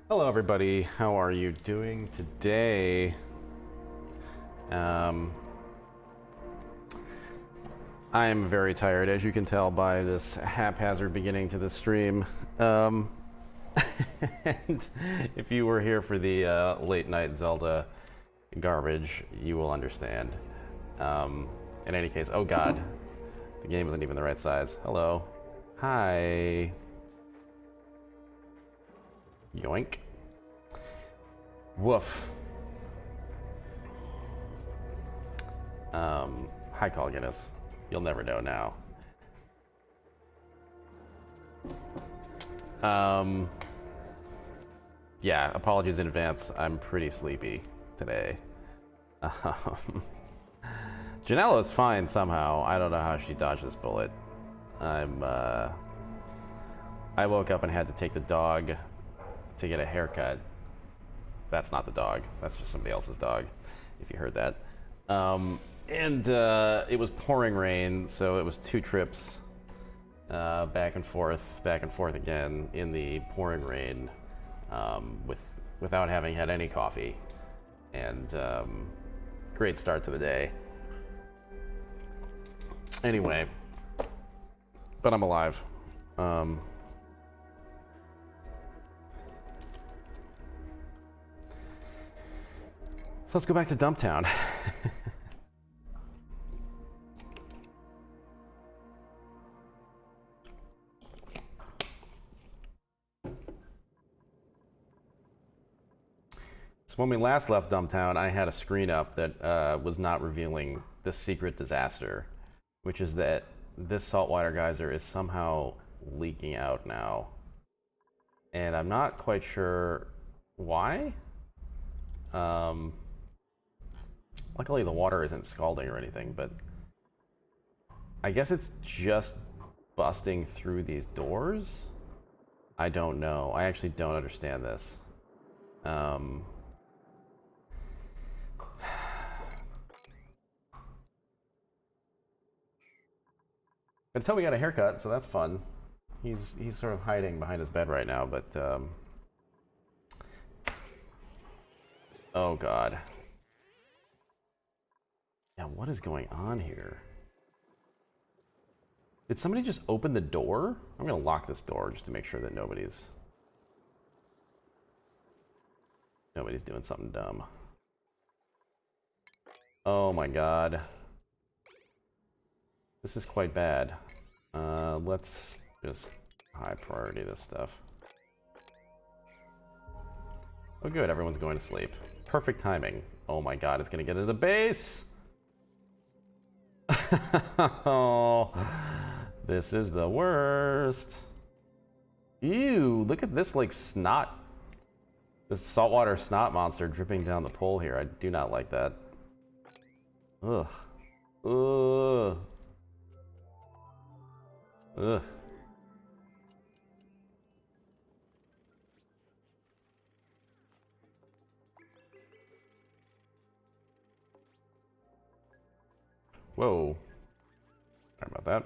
Hello everybody, how are you doing today? I am very tired, as you can tell by this haphazard beginning to the stream. And if you were here for the late night Zelda garbage, you will understand. In any case, oh god, the game isn't even the right size. Hello. Hi. Yoink. Woof. Hi, Call Guinness. You'll never know now. Yeah, apologies in advance. I'm pretty sleepy today. Janela's fine somehow. I don't know how she dodged this bullet. I woke up and had to take the dog to get a haircut. That's not the dog. That's just somebody else's dog, if you heard that. It was pouring rain, so it was 2 trips back and forth again in the pouring rain without having had any coffee. And great start to the day. Anyway, but I'm alive. So let's go back to Dumptown. So when we last left Dumptown, I had a screen up that was not revealing the secret disaster, which is that this saltwater geyser is somehow leaking out now. And I'm not quite sure why. Luckily the water isn't scalding or anything, but I guess it's just busting through these doors? I don't know. I actually don't understand this. Until we got a haircut, so that's fun. He's sort of hiding behind his bed right now, but oh god. Yeah, what is going on here? Did somebody just open the door? I'm gonna lock this door just to make sure that nobody's doing something dumb. Oh my god. This is quite bad. Let's just high priority this stuff. Oh good, everyone's going to sleep. Perfect timing. Oh my god, it's gonna get into the base! Oh, this is the worst. Ew, look at this like snot. This saltwater snot monster dripping down the pole here. I do not like that. Ugh. Ugh. Ugh. Whoa. Sorry about that.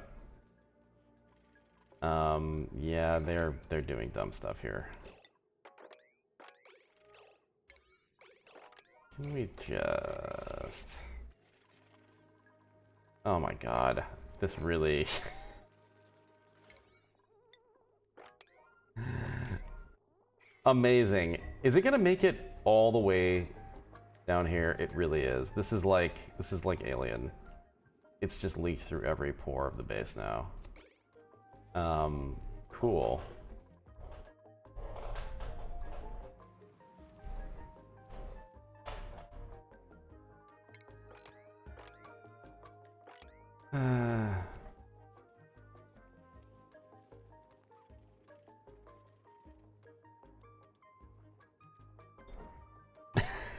Yeah, they're doing dumb stuff here. Can we just... Oh my god. This really... Amazing. Is it gonna make it all the way down here? It really is. This is like Alien. It's just leaked through every pore of the base now. Cool.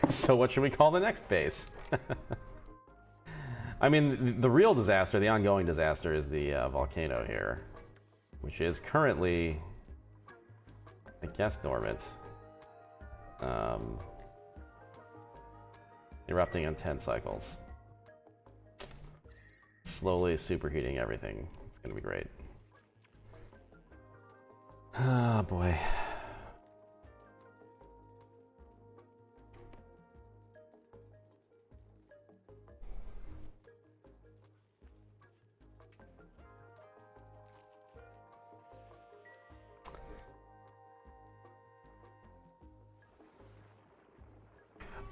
So what should we call the next base? I mean, the real disaster, the ongoing disaster, is the volcano here, which is currently, I guess, dormant. Erupting in 10 cycles. Slowly superheating everything. It's gonna be great. Oh boy.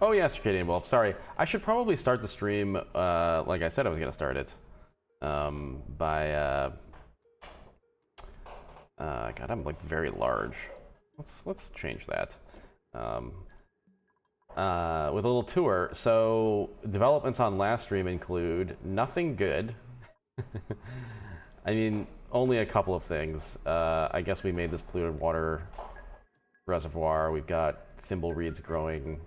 Oh yeah, Circadian Wolf. Sorry, I should probably start the stream like I said I was gonna start it. By God, I'm like very large. Let's change that. With a little tour. So developments on last stream include nothing good. I mean, only a couple of things. I guess we made this polluted water reservoir. We've got thimble reeds growing.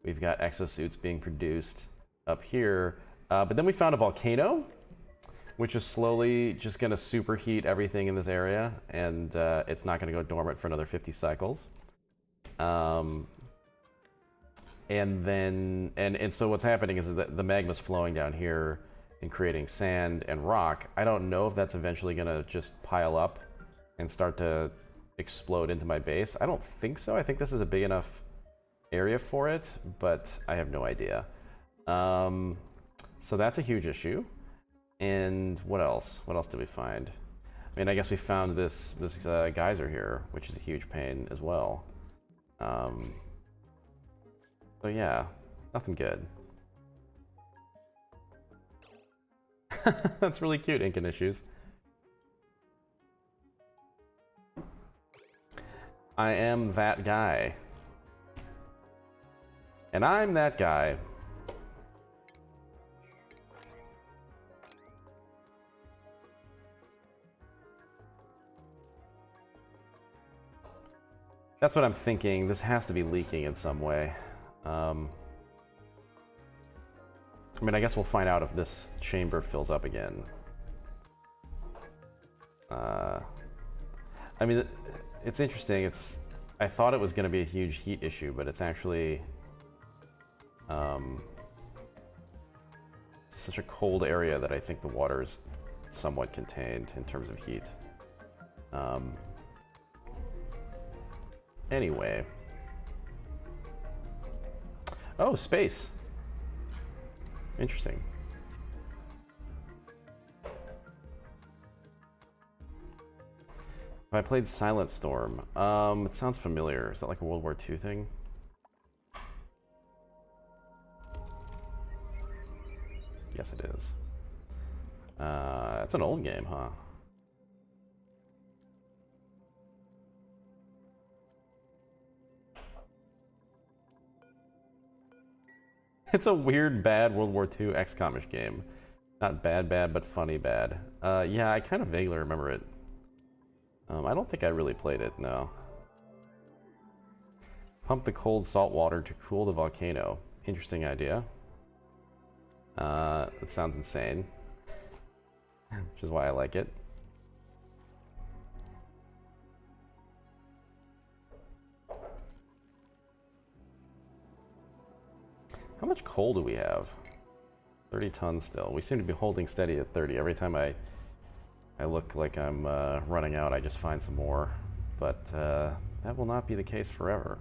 We've got exosuits being produced up here. But then we found a volcano, which is slowly just going to superheat everything in this area, and it's not going to go dormant for another 50 cycles. And so what's happening is that the magma's flowing down here and creating sand and rock. I don't know if that's eventually going to just pile up and start to explode into my base. I don't think so. I think this is a big enough area for it, but I have no idea. So that's a huge issue. And what else? What else did we find? I mean, I guess we found this geyser here, which is a huge pain as well. So yeah, nothing good. That's really cute, Incan Issues. I am that guy. And I'm that guy. That's what I'm thinking. This has to be leaking in some way. I mean, I guess we'll find out if this chamber fills up again. I mean, it's interesting. I thought it was going to be a huge heat issue, but it's actually such a cold area that I think the water is somewhat contained in terms of heat. Anyway. Oh, space. Interesting. I played Silent Storm. It sounds familiar. Is that like a World War II thing? Yes, it is. It's an old game, huh? It's a weird, bad World War II XCOM-ish game. Not bad, but funny bad. Yeah, I kind of vaguely remember it. I don't think I really played it, no. Pump the cold salt water to cool the volcano. Interesting idea. That sounds insane. Which is why I like it. How much coal do we have? 30 tons still. We seem to be holding steady at 30. Every time I look like I'm running out, I just find some more. But that will not be the case forever.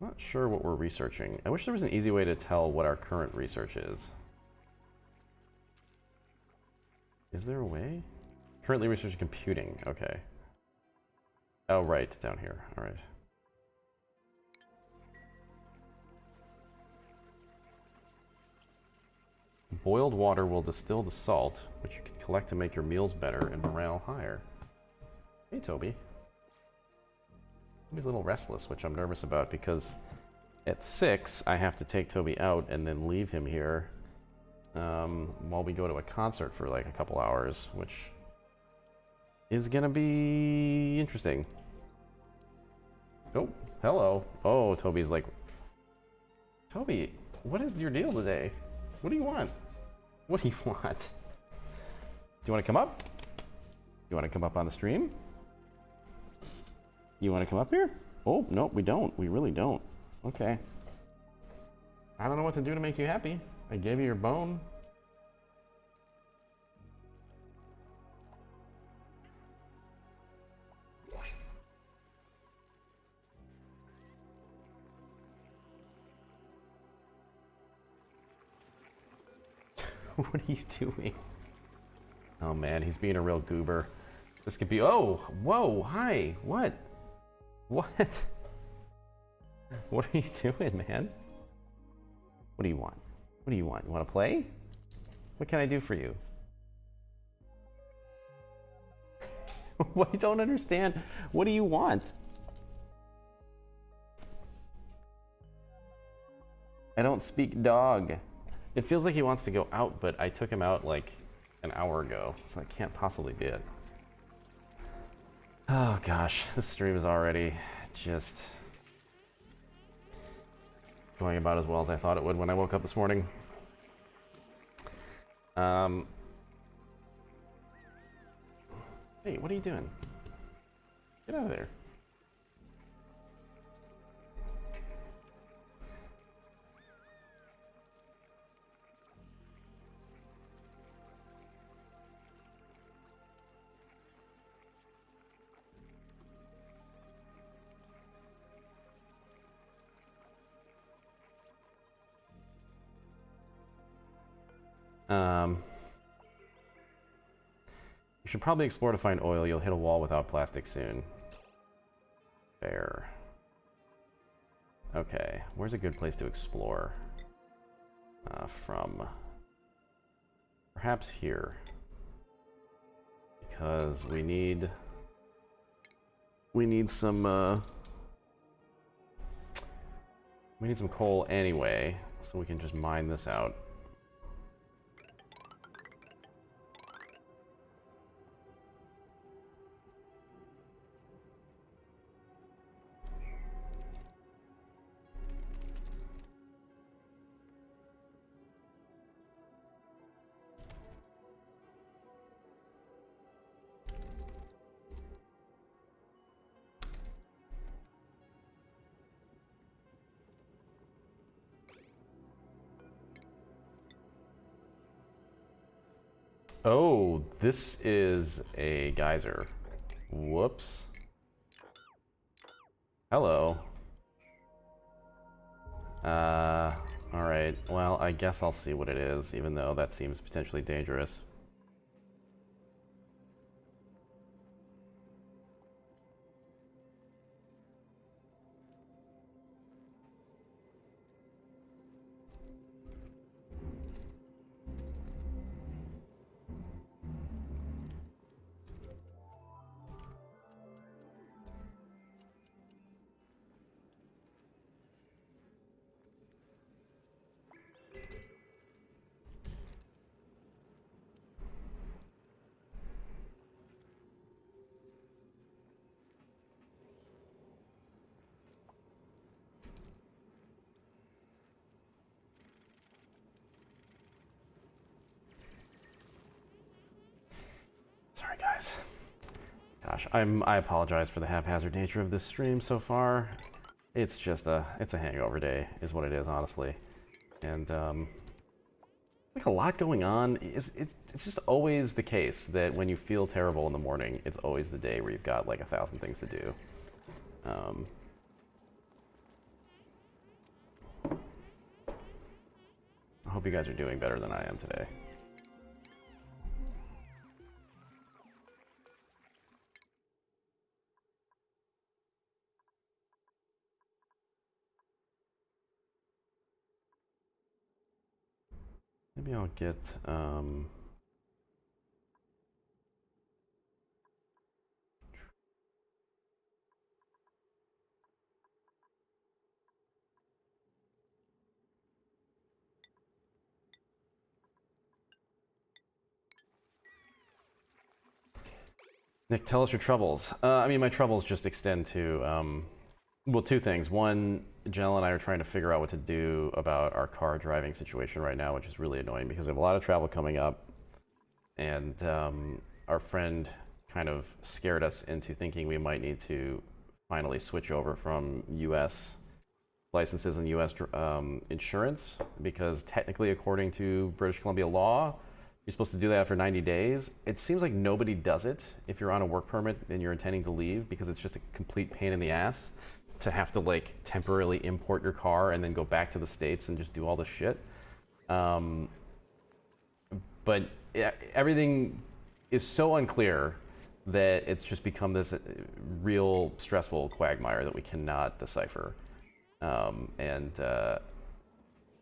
Not sure what we're researching. I wish there was an easy way to tell what our current research is. Is there a way? Currently researching computing. Okay. Oh, right. Down here. All right. Boiled water will distill the salt, which you can collect to make your meals better and morale higher. Hey, Toby. He's a little restless, which I'm nervous about because at 6 I have to take Toby out and then leave him here while we go to a concert for like a couple hours, which is gonna be interesting. Oh, hello. Oh, Toby's like, Toby, what is your deal today? What do you want? What do you want? Do you want to come up? You want to come up on the stream? You want to come up here? Oh, no, we don't. We really don't. Okay. I don't know what to do to make you happy. I gave you your bone. What are you doing? Oh man, he's being a real goober. This could be. Oh, whoa, hi. What? What? What are you doing, man? What do you want? What do you want? You want to play? What can I do for you? What? I don't understand. What do you want? I don't speak dog. It feels like he wants to go out, but I took him out like an hour ago, so that can't possibly be it. Oh gosh, this stream is already just going about as well as I thought it would when I woke up this morning. Hey, what are you doing? Get out of there. You should probably explore to find oil. You'll hit a wall without plastic soon. Fair. Okay, where's a good place to explore? From perhaps here, because we need some coal anyway, so we can just mine this out. Oh, this is a geyser. Whoops. Hello. Alright. Well, I guess I'll see what it is, even though that seems potentially dangerous. Sorry, guys. Gosh, I apologize for the haphazard nature of this stream so far. It's just it's a hangover day, is what it is, honestly. And like a lot going on. It's just always the case that when you feel terrible in the morning, it's always the day where you've got like 1,000 things to do. I hope you guys are doing better than I am today. Maybe I'll get, Nick, tell us your troubles. I mean, my troubles just extend to, well, two things. One, Jill and I are trying to figure out what to do about our car driving situation right now, which is really annoying because we have a lot of travel coming up. And our friend kind of scared us into thinking we might need to finally switch over from U.S. licenses and U.S. Insurance, because technically, according to British Columbia law, you're supposed to do that after 90 days. It seems like nobody does it if you're on a work permit and you're intending to leave, because it's just a complete pain in the ass to have to like temporarily import your car and then go back to the States and just do all this shit. But everything is so unclear that it's just become this real stressful quagmire that we cannot decipher.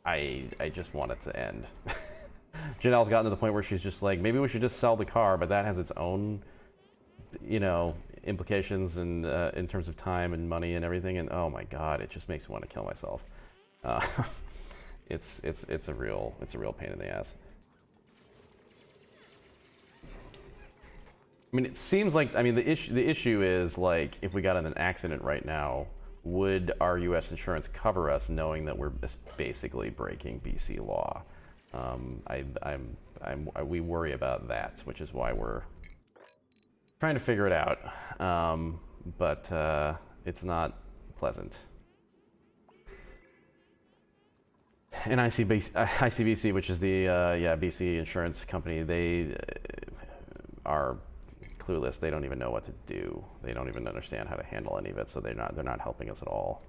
I just want it to end. Janelle's gotten to the point where she's just like, maybe we should just sell the car, but that has its own, implications and in terms of time and money and everything. And oh my God, it just makes me want to kill myself. It's a real pain in the ass. I mean, it seems like, the issue is, like, if we got in an accident right now, would our U.S. insurance cover us, knowing that we're basically breaking BC law? We worry about that, which is why we're trying to figure it out. But it's not pleasant. And ICBC, which is the BC insurance company, they are clueless. They don't even know what to do. They don't even understand how to handle any of it, so they're not helping us at all.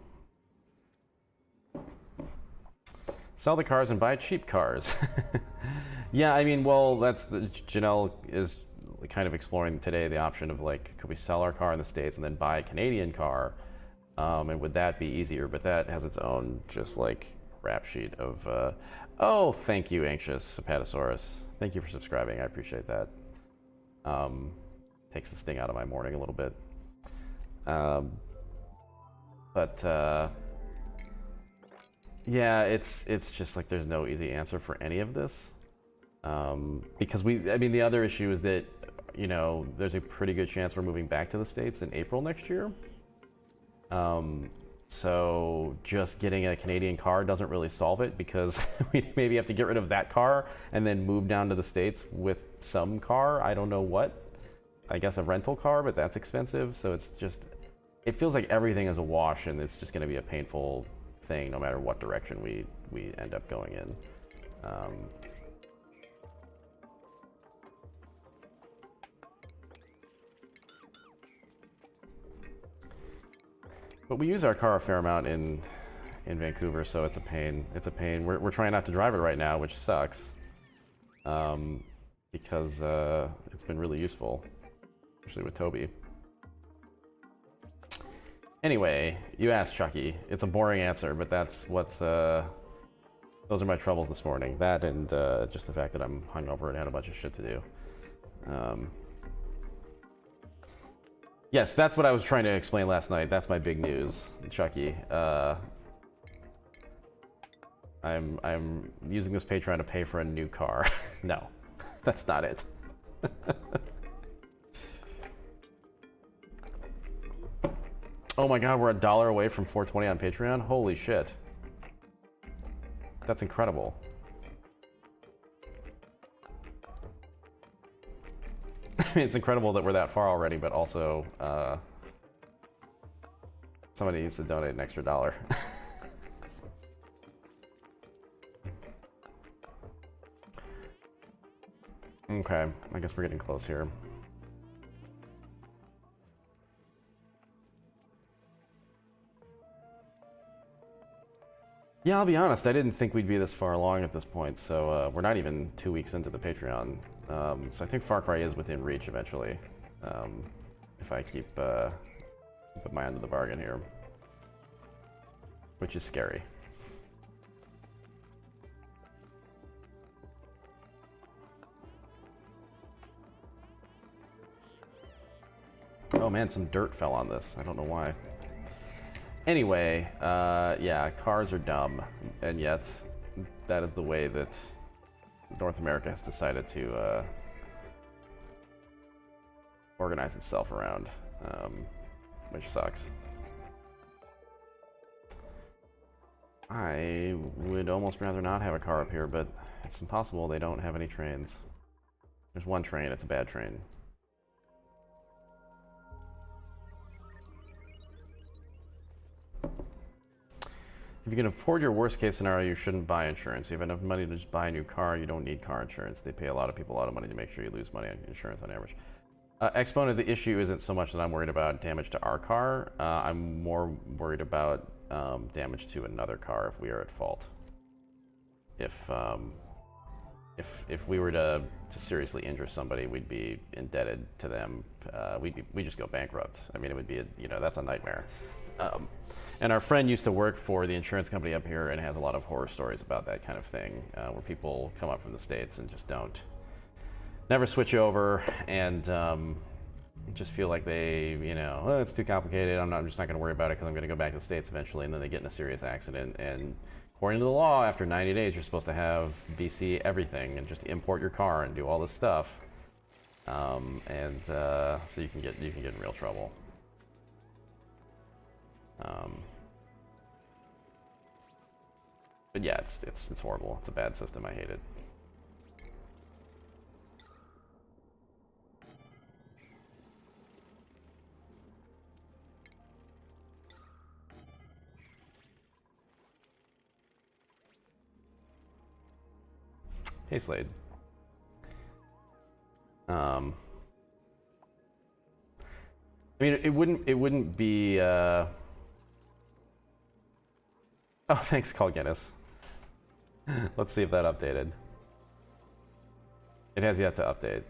Sell the cars and buy cheap cars. Yeah, that's Janelle is kind of exploring today the option of, like, could we sell our car in the States and then buy a Canadian car, and would that be easier? But that has its own just like rap sheet of oh, thank you, Anxious Apatosaurus. Thank you for subscribing. I appreciate that. Takes the sting out of my morning a little bit. Yeah, it's just like there's no easy answer for any of this. Because the other issue is that, there's a pretty good chance we're moving back to the States in April next year. So just getting a Canadian car doesn't really solve it, because we maybe have to get rid of that car and then move down to the States with some car. I don't know what. I guess a rental car, but that's expensive. So it feels like everything is a wash, and it's just going to be a painful thing no matter what direction we end up going in. But we use our car a fair amount in Vancouver, so it's a pain. It's a pain. We're trying not to drive it right now, which sucks, because it's been really useful, especially with Toby. Anyway, you asked, Chucky. It's a boring answer, but that's what's. Those are my troubles this morning. That and just the fact that I'm hungover and had a bunch of shit to do. Yes, that's what I was trying to explain last night. That's my big news, Chucky. I'm using this Patreon to pay for a new car. No, that's not it. Oh my God, we're $1 away from 420 on Patreon? Holy shit. That's incredible. It's incredible that we're that far already, but also somebody needs to donate an extra $1. Okay, I guess we're getting close here. Yeah, I'll be honest, I didn't think we'd be this far along at this point, so we're not even 2 weeks into the Patreon. So I think Far Cry is within reach eventually, if I keep my end of the bargain here, which is scary. Oh man, some dirt fell on this. I don't know why. Anyway, yeah, cars are dumb, and yet that is the way that North America has decided to organize itself around, which sucks. I would almost rather not have a car up here, but it's impossible. They don't have any trains. There's one train, it's a bad train. If you can afford your worst case scenario, you shouldn't buy insurance. If you have enough money to just buy a new car, you don't need car insurance. They pay a lot of people a lot of money to make sure you lose money on insurance on average. Exponent, the issue isn't so much that I'm worried about damage to our car. I'm more worried about damage to another car if we are at fault. If if we were to seriously injure somebody, we'd be indebted to them. We just go bankrupt. I mean, it would be that's a nightmare. And our friend used to work for the insurance company up here and has a lot of horror stories about that kind of thing, where people come up from the States and just never switch over, and just feel like they, oh, it's too complicated. I'm just not going to worry about it because I'm going to go back to the States eventually, and then they get in a serious accident. And according to the law, after 90 days, you're supposed to have BC everything and just import your car and do all this stuff. So you can get in real trouble. But yeah, it's horrible. It's a bad system. I hate it. Hey, Slade. I mean, it wouldn't be. Oh, thanks, Call Guinness. Let's see if that updated. It has yet to update.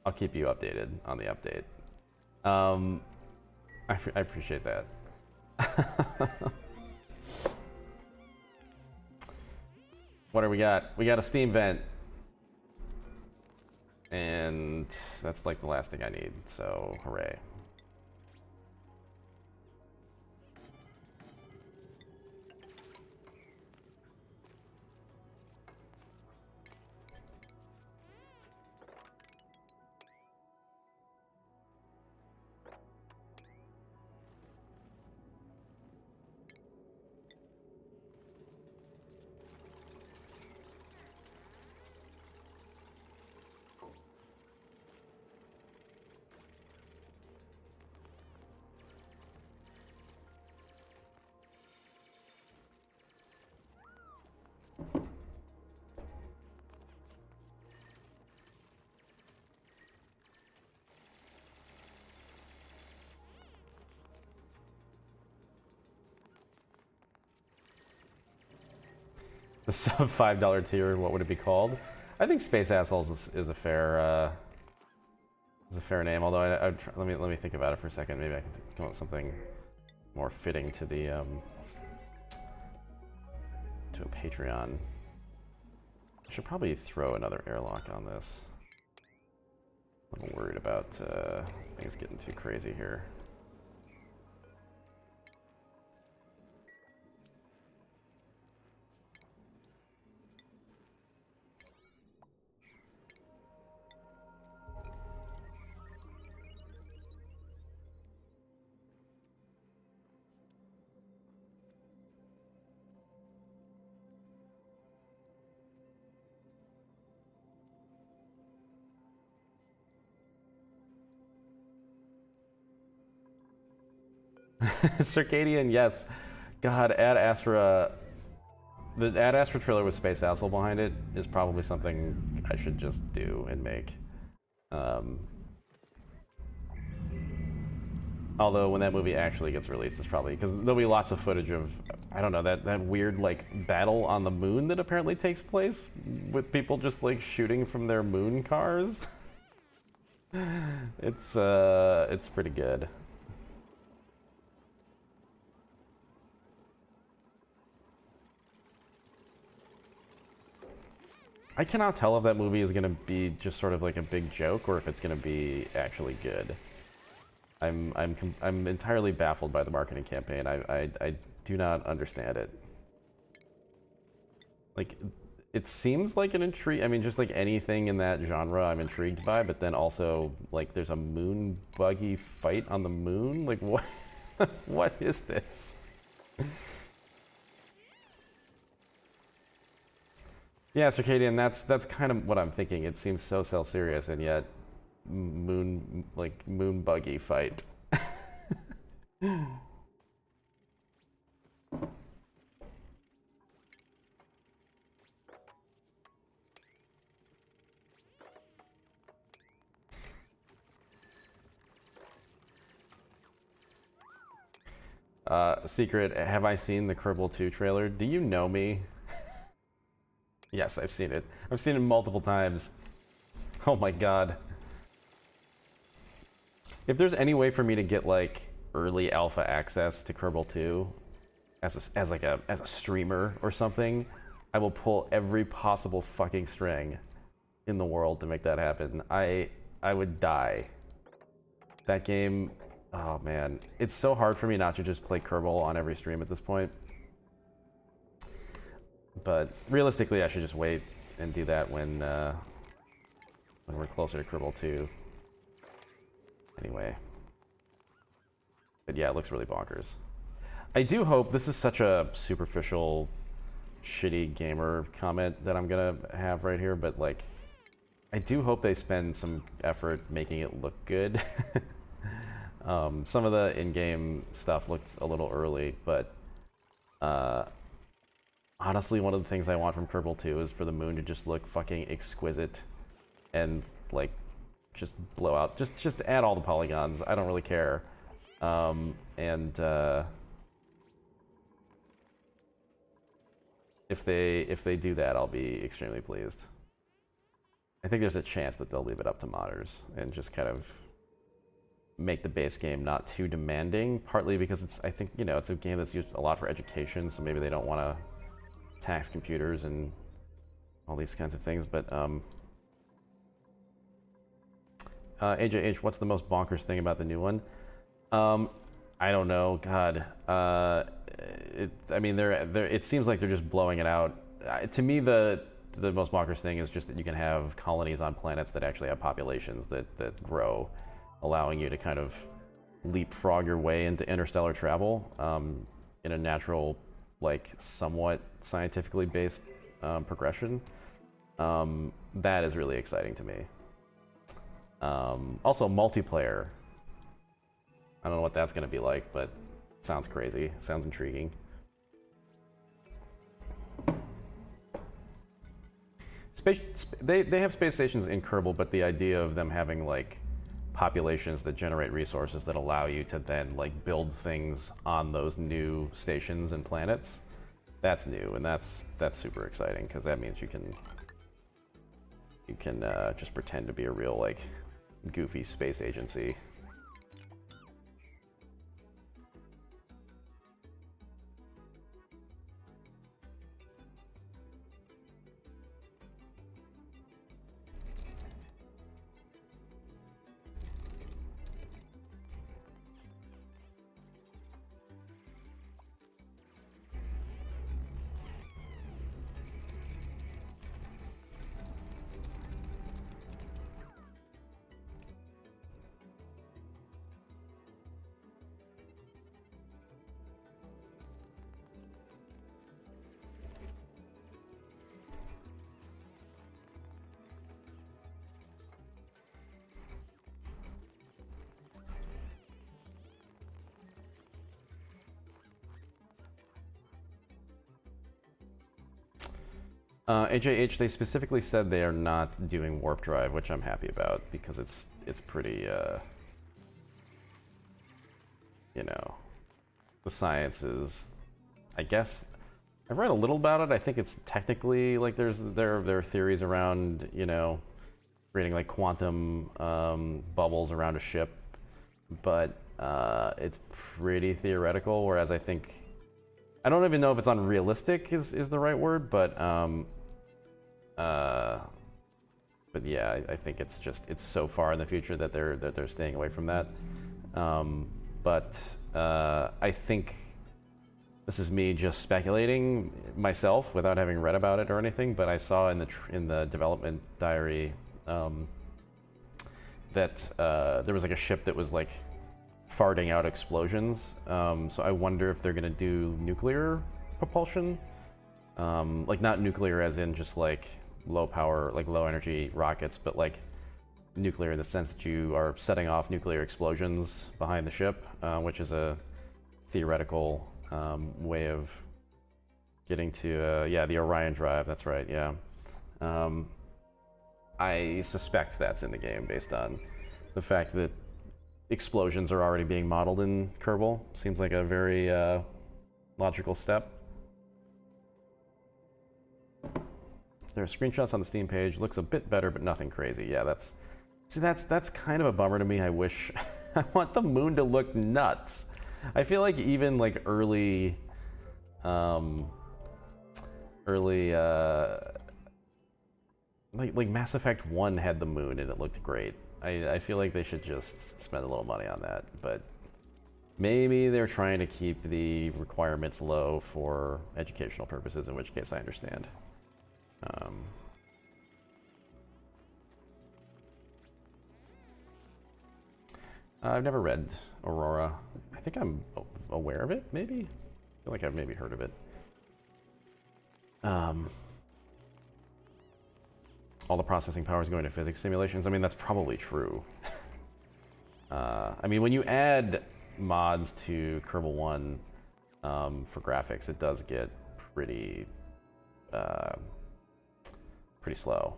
I'll keep you updated on the update. I appreciate that. What do we got? We got a Steam vent. And that's like the last thing I need, so hooray. The sub $5 tier, what would it be called? I think Space Assholes is a fair name. Although let me think about it for a second. Maybe I can come up with something more fitting to the to a Patreon. I should probably throw another airlock on this. I'm a little worried about things getting too crazy here. Circadian, yes. God, Ad Astra. The Ad Astra trailer with Space Asshole behind it is probably something I should just do and make. Although when that movie actually gets released, it's probably because there'll be lots of footage of, I don't know, that weird like battle on the moon that apparently takes place with people just like shooting from their moon cars. It's pretty good. I cannot tell if that movie is going to be just sort of like a big joke or if it's going to be actually good. I'm entirely baffled by the marketing campaign. I do not understand it. Like, it seems like an intrigue. I mean, just like anything in that genre, I'm intrigued by. But then also, like, there's a moon buggy fight on the moon. Like, what? What is this? Yeah, Circadian, that's kind of what I'm thinking. It seems so self-serious, and yet moon buggy fight. Secret, have I seen the Kerbal 2 trailer? Do you know me? Yes, I've seen it. I've seen it multiple times. Oh my god. If there's any way for me to get like early alpha access to Kerbal 2 as a streamer or something, I will pull every possible fucking string in the world to make that happen. I would die. That game, oh man, it's so hard for me not to just play Kerbal on every stream at this point. But realistically, I should just wait and do that when we're closer to Kerbal 2. Anyway. But yeah, it looks really bonkers. I do hope, this is such a superficial, shitty gamer comment that I'm gonna have right here, but like, I do hope they spend some effort making it look good. Some of the in-game stuff looked a little early, but honestly, one of the things I want from Kerbal 2 is for the moon to just look fucking exquisite and like just blow out. Just add all the polygons. I don't really care. If they do that, I'll be extremely pleased. I think there's a chance that they'll leave it up to modders and just kind of make the base game not too demanding, partly because it's, I think, you know, it's a game that's used a lot for education, so maybe they don't want to tax computers and all these kinds of things, but AJH, what's the most bonkers thing about the new one? I don't know, God. I mean, it seems like they're just blowing it out. To me, the most bonkers thing is just that you can have colonies on planets that actually have populations that grow, allowing you to kind of leapfrog your way into interstellar travel in a natural, like somewhat scientifically based progression. That is really exciting to me. Also, multiplayer. I don't know what that's going to be like, but it sounds crazy. Sounds intriguing. They have space stations in Kerbal, but the idea of them having like populations that generate resources that allow you to then like build things on those new stations and planets, that's new, and that's super exciting because that means you can just pretend to be a real like goofy space agency. AJH, they specifically said they are not doing warp drive, which I'm happy about because it's pretty, you know, the science is, I guess, I've read a little about it. I think it's technically like there are theories around, you know, creating like quantum bubbles around a ship, but it's pretty theoretical. Whereas I think, I don't even know if it's unrealistic is the right word, but yeah, I think it's so far in the future that they're staying away from that. But I think this is me just speculating myself without having read about it or anything. But I saw in the development diary that there was like a ship that was like farting out explosions. So I wonder if they're gonna do nuclear propulsion, like not nuclear as in just like low power, like low energy rockets, but like nuclear in the sense that you are setting off nuclear explosions behind the ship, which is a theoretical way of getting to, yeah, the Orion drive, that's right, yeah. I suspect that's in the game based on the fact that explosions are already being modeled in Kerbal. Seems like a very logical step. There are screenshots on the Steam page. Looks a bit better, but nothing crazy. Yeah, that's kind of a bummer to me. I wish I want the moon to look nuts. I feel like even like early like Mass Effect 1 had the moon and it looked great. I feel like they should just spend a little money on that, but maybe they're trying to keep the requirements low for educational purposes, in which case I understand. I've never read Aurora. I think I'm aware of it, maybe? I feel like I've maybe heard of it. All the processing power is going to physics simulations. I mean, that's probably true. I mean, when you add mods to Kerbal 1 for graphics, it does get pretty slow.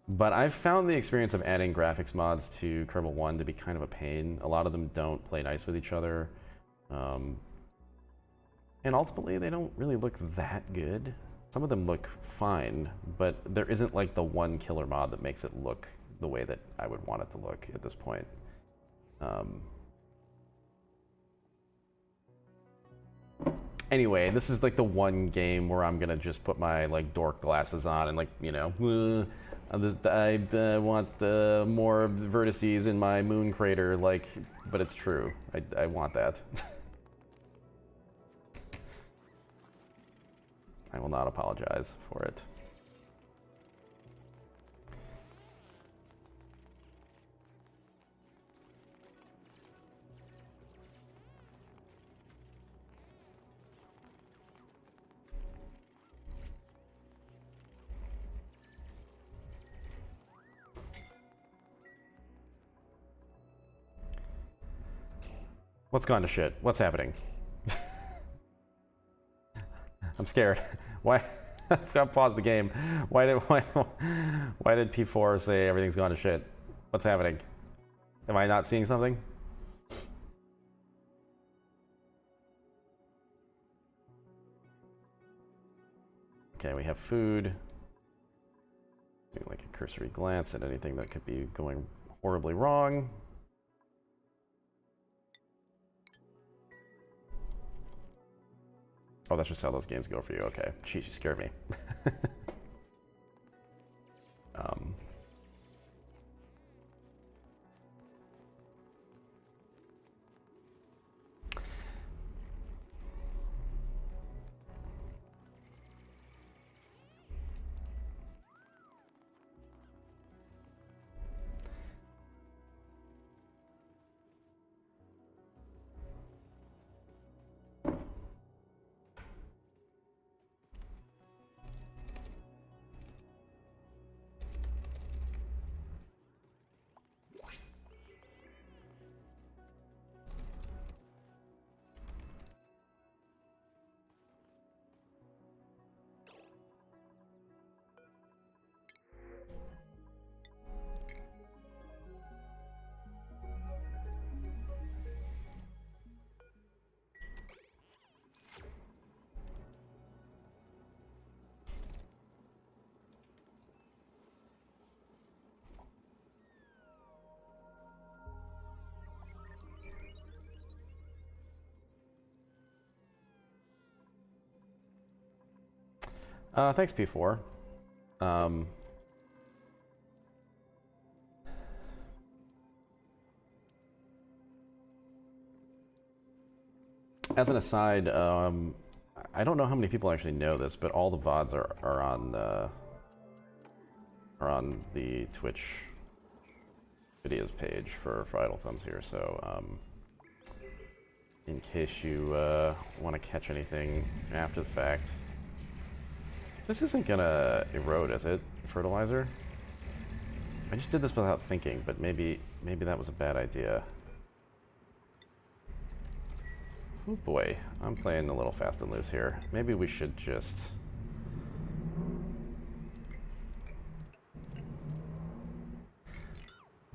But I've found the experience of adding graphics mods to Kerbal 1 to be kind of a pain. A lot of them don't play nice with each other. And ultimately, they don't really look that good. Some of them look fine, but there isn't like the one killer mod that makes it look the way that I would want it to look at this point. Anyway, this is like the one game where I'm gonna just put my like dork glasses on and like, you know, I want more vertices in my moon crater, like, but it's true. I want that. I will not apologize for it. What's gone to shit? What's happening? I'm scared. Why? I've paused the game. Why did P4 say everything's gone to shit? What's happening? Am I not seeing something? Okay, we have food. Like a cursory glance at anything that could be going horribly wrong. Oh, that's just how those games go for you. Okay. Jeez, you scared me. Thanks, P4. As an aside, I don't know how many people actually know this, but all the VODs are on the Twitch videos page for Idle Thumbs here, so in case you want to catch anything after the fact. This isn't gonna erode, is it? Fertilizer? I just did this without thinking, but maybe that was a bad idea. Oh boy, I'm playing a little fast and loose here. Maybe we should just...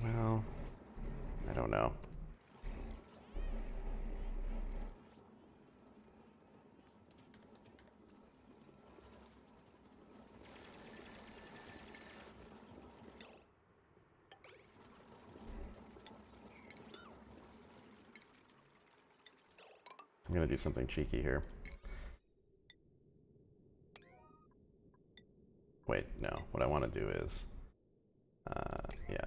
Well, I don't know. I'm gonna do something cheeky here. Wait, no. What I want to do is, yeah.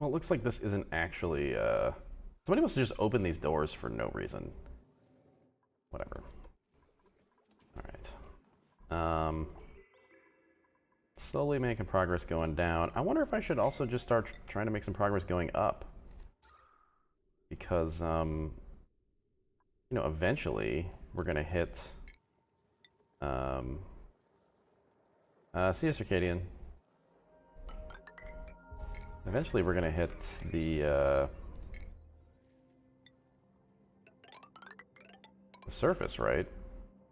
Well, it looks like this isn't actually, somebody must have just opened these doors for no reason. Whatever. Alright. Slowly making progress going down. I wonder if I should also just start trying to make some progress going up. Because, you know, eventually we're gonna hit, see you, Circadian. Eventually we're gonna hit the surface, right?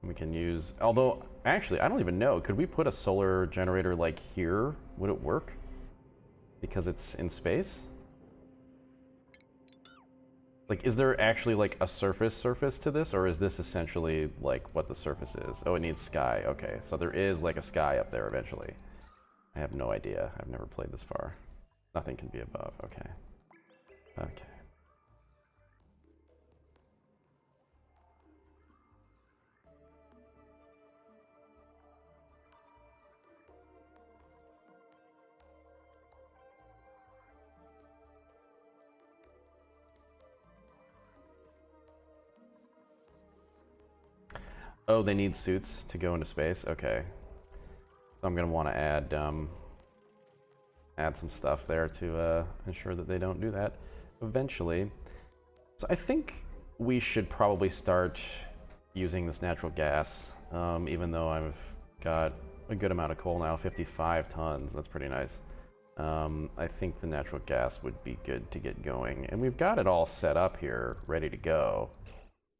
We can use, although, actually, I don't even know. Could we put a solar generator, like, here? Would it work? Because it's in space? Like, is there actually, like, a surface to this? Or is this essentially, like, what the surface is? Oh, it needs sky. Okay, so there is, like, a sky up there eventually. I have no idea. I've never played this far. Nothing can be above. Okay. Okay. Oh, they need suits to go into space? Okay. So I'm going to want to add some stuff there to ensure that they don't do that eventually. So I think we should probably start using this natural gas, even though I've got a good amount of coal now, 55 tons. That's pretty nice. I think the natural gas would be good to get going. And we've got it all set up here, ready to go,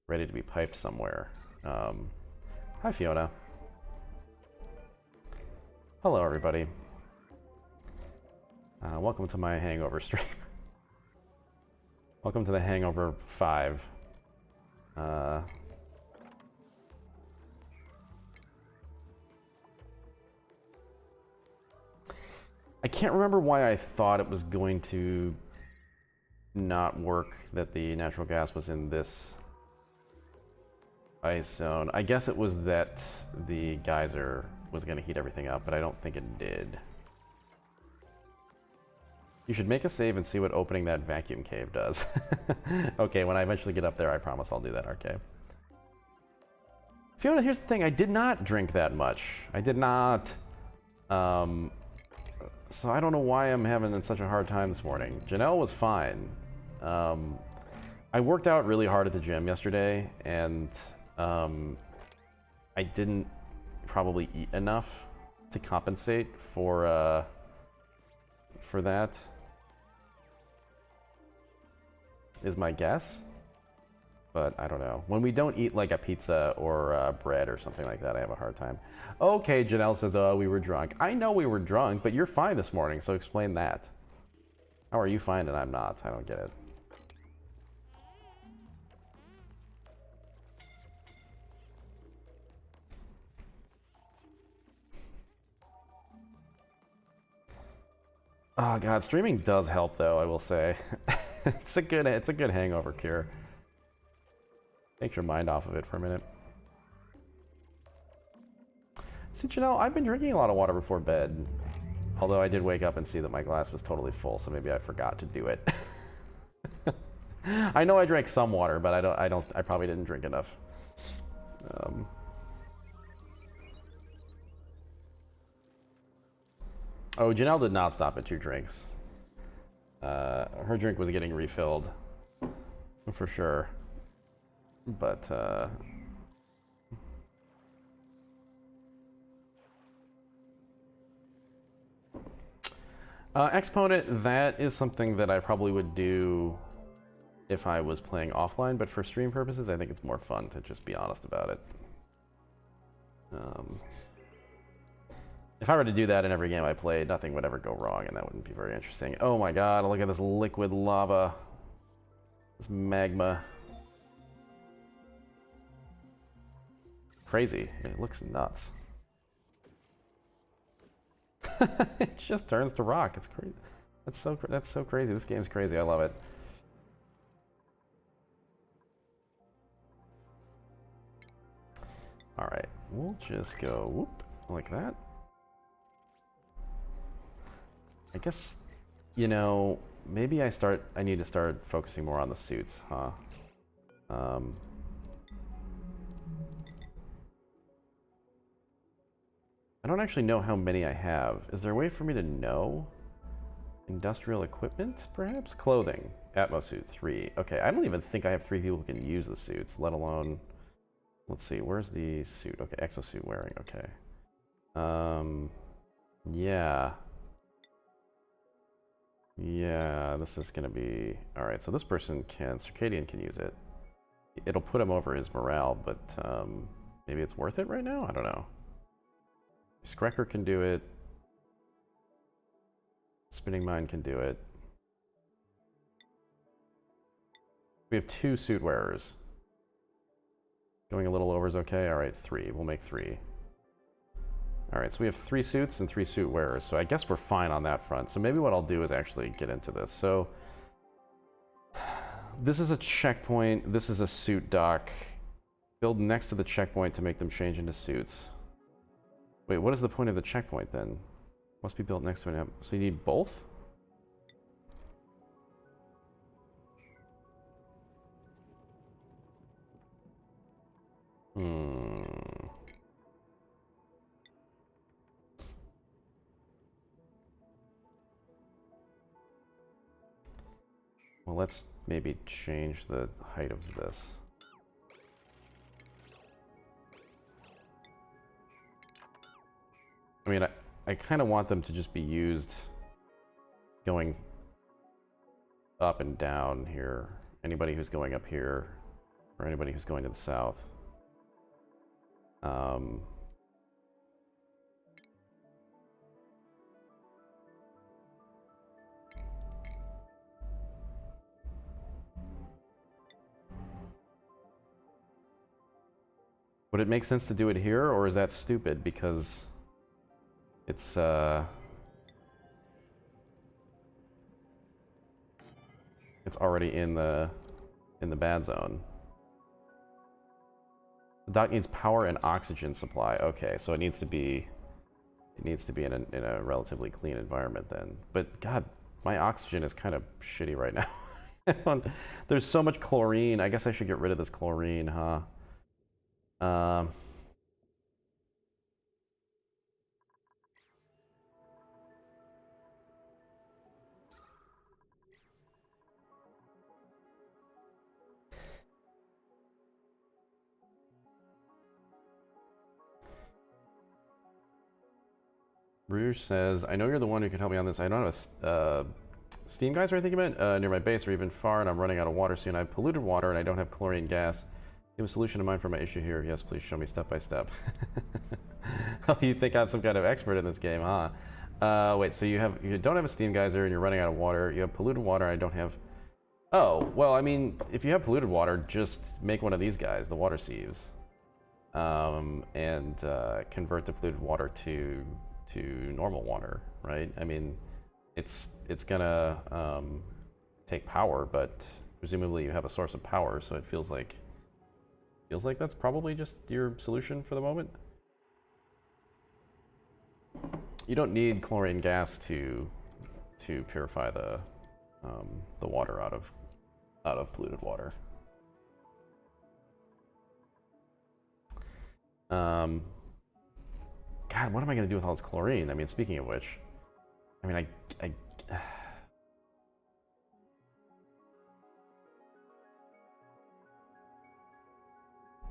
ready to be piped somewhere. Hi, Fiona. Hello, everybody. Welcome to my Hangover stream. Welcome to the Hangover 5. I can't remember why I thought it was going to not work that the natural gas was in this ice zone. I guess it was that the geyser was going to heat everything up, but I don't think it did. You should make a save and see what opening that vacuum cave does. Okay, when I eventually get up there, I promise I'll do that, RK. Fiona, here's the thing. I did not drink that much. I did not. So I don't know why I'm having such a hard time this morning. Janelle was fine. I worked out really hard at the gym yesterday, and I didn't probably eat enough to compensate for for that. Is my guess. But I don't know. When we don't eat like a pizza or bread or something like that, I have a hard time. Okay, Janelle says, oh, we were drunk. I know we were drunk, but you're fine this morning, so explain that. How are you fine and I'm not? I don't get it. Oh god, streaming does help though, I will say. it's a good hangover cure. Take your mind off of it for a minute. See, Janelle, I've been drinking a lot of water before bed. Although I did wake up and see that my glass was totally full, so maybe I forgot to do it. I know I drank some water, but I probably didn't drink enough. Oh, Janelle did not stop at 2 drinks. Her drink was getting refilled, for sure. But, Exponent, that is something that I probably would do if I was playing offline, but for stream purposes, I think it's more fun to just be honest about it. If I were to do that in every game I played, nothing would ever go wrong, and that wouldn't be very interesting. Oh my god, look at this liquid lava. This magma. Crazy. It looks nuts. It just turns to rock. It's crazy. That's so crazy. This game's crazy. I love it. All right, we'll just go whoop like that. I guess, you know, maybe I need to start focusing more on the suits, huh? I don't actually know how many I have. Is there a way for me to know? Industrial equipment, perhaps? Clothing. Atmosuit 3. Okay, I don't even think I have 3 people who can use the suits, let alone... Let's see, where's the suit? Okay, exosuit wearing, okay. Yeah. Yeah, this is gonna be... Alright, so this person can... Circadian can use it. It'll put him over his morale, but maybe it's worth it right now? I don't know. Skrecker can do it. Spinning Mind can do it. We have 2 suit wearers. Going a little over is okay? Alright, 3. We'll make 3. Alright, so we have 3 suits and 3 suit wearers, so I guess we're fine on that front. So maybe what I'll do is actually get into this. So, this is a checkpoint. This is a suit dock. Build next to the checkpoint to make them change into suits. Wait, what is the point of the checkpoint then? Must be built next to it. So you need both? Well, let's maybe change the height of this. I mean, I kind of want them to just be used going up and down here. Anybody who's going up here, or anybody who's going to the south. Would it make sense to do it here, or is that stupid because it's already in the bad zone? The dock needs power and oxygen supply. Okay, so it needs to be in a relatively clean environment then. But God, my oxygen is kind of shitty right now. There's so much chlorine. I guess I should get rid of this chlorine, huh? Rouge says, I know you're the one who can help me on this. I don't have a steam geyser, I think you meant, near my base or even far, and I'm running out of water soon. I have polluted water and I don't have chlorine gas. You have a solution in mind for my issue here. Yes, please show me step by step. Oh, you think I'm some kind of expert in this game, huh? Wait, so you don't have a steam geyser and you're running out of water. You have polluted water and I don't have... Oh, well, I mean, if you have polluted water, just make one of these guys, the water sieves. And convert the polluted water to normal water, right? I mean, it's gonna take power, but presumably you have a source of power, so it feels like that's probably just your solution for the moment. You don't need chlorine gas to purify the water out of polluted water. God, what am I going to do with all this chlorine? I mean, speaking of which, I mean,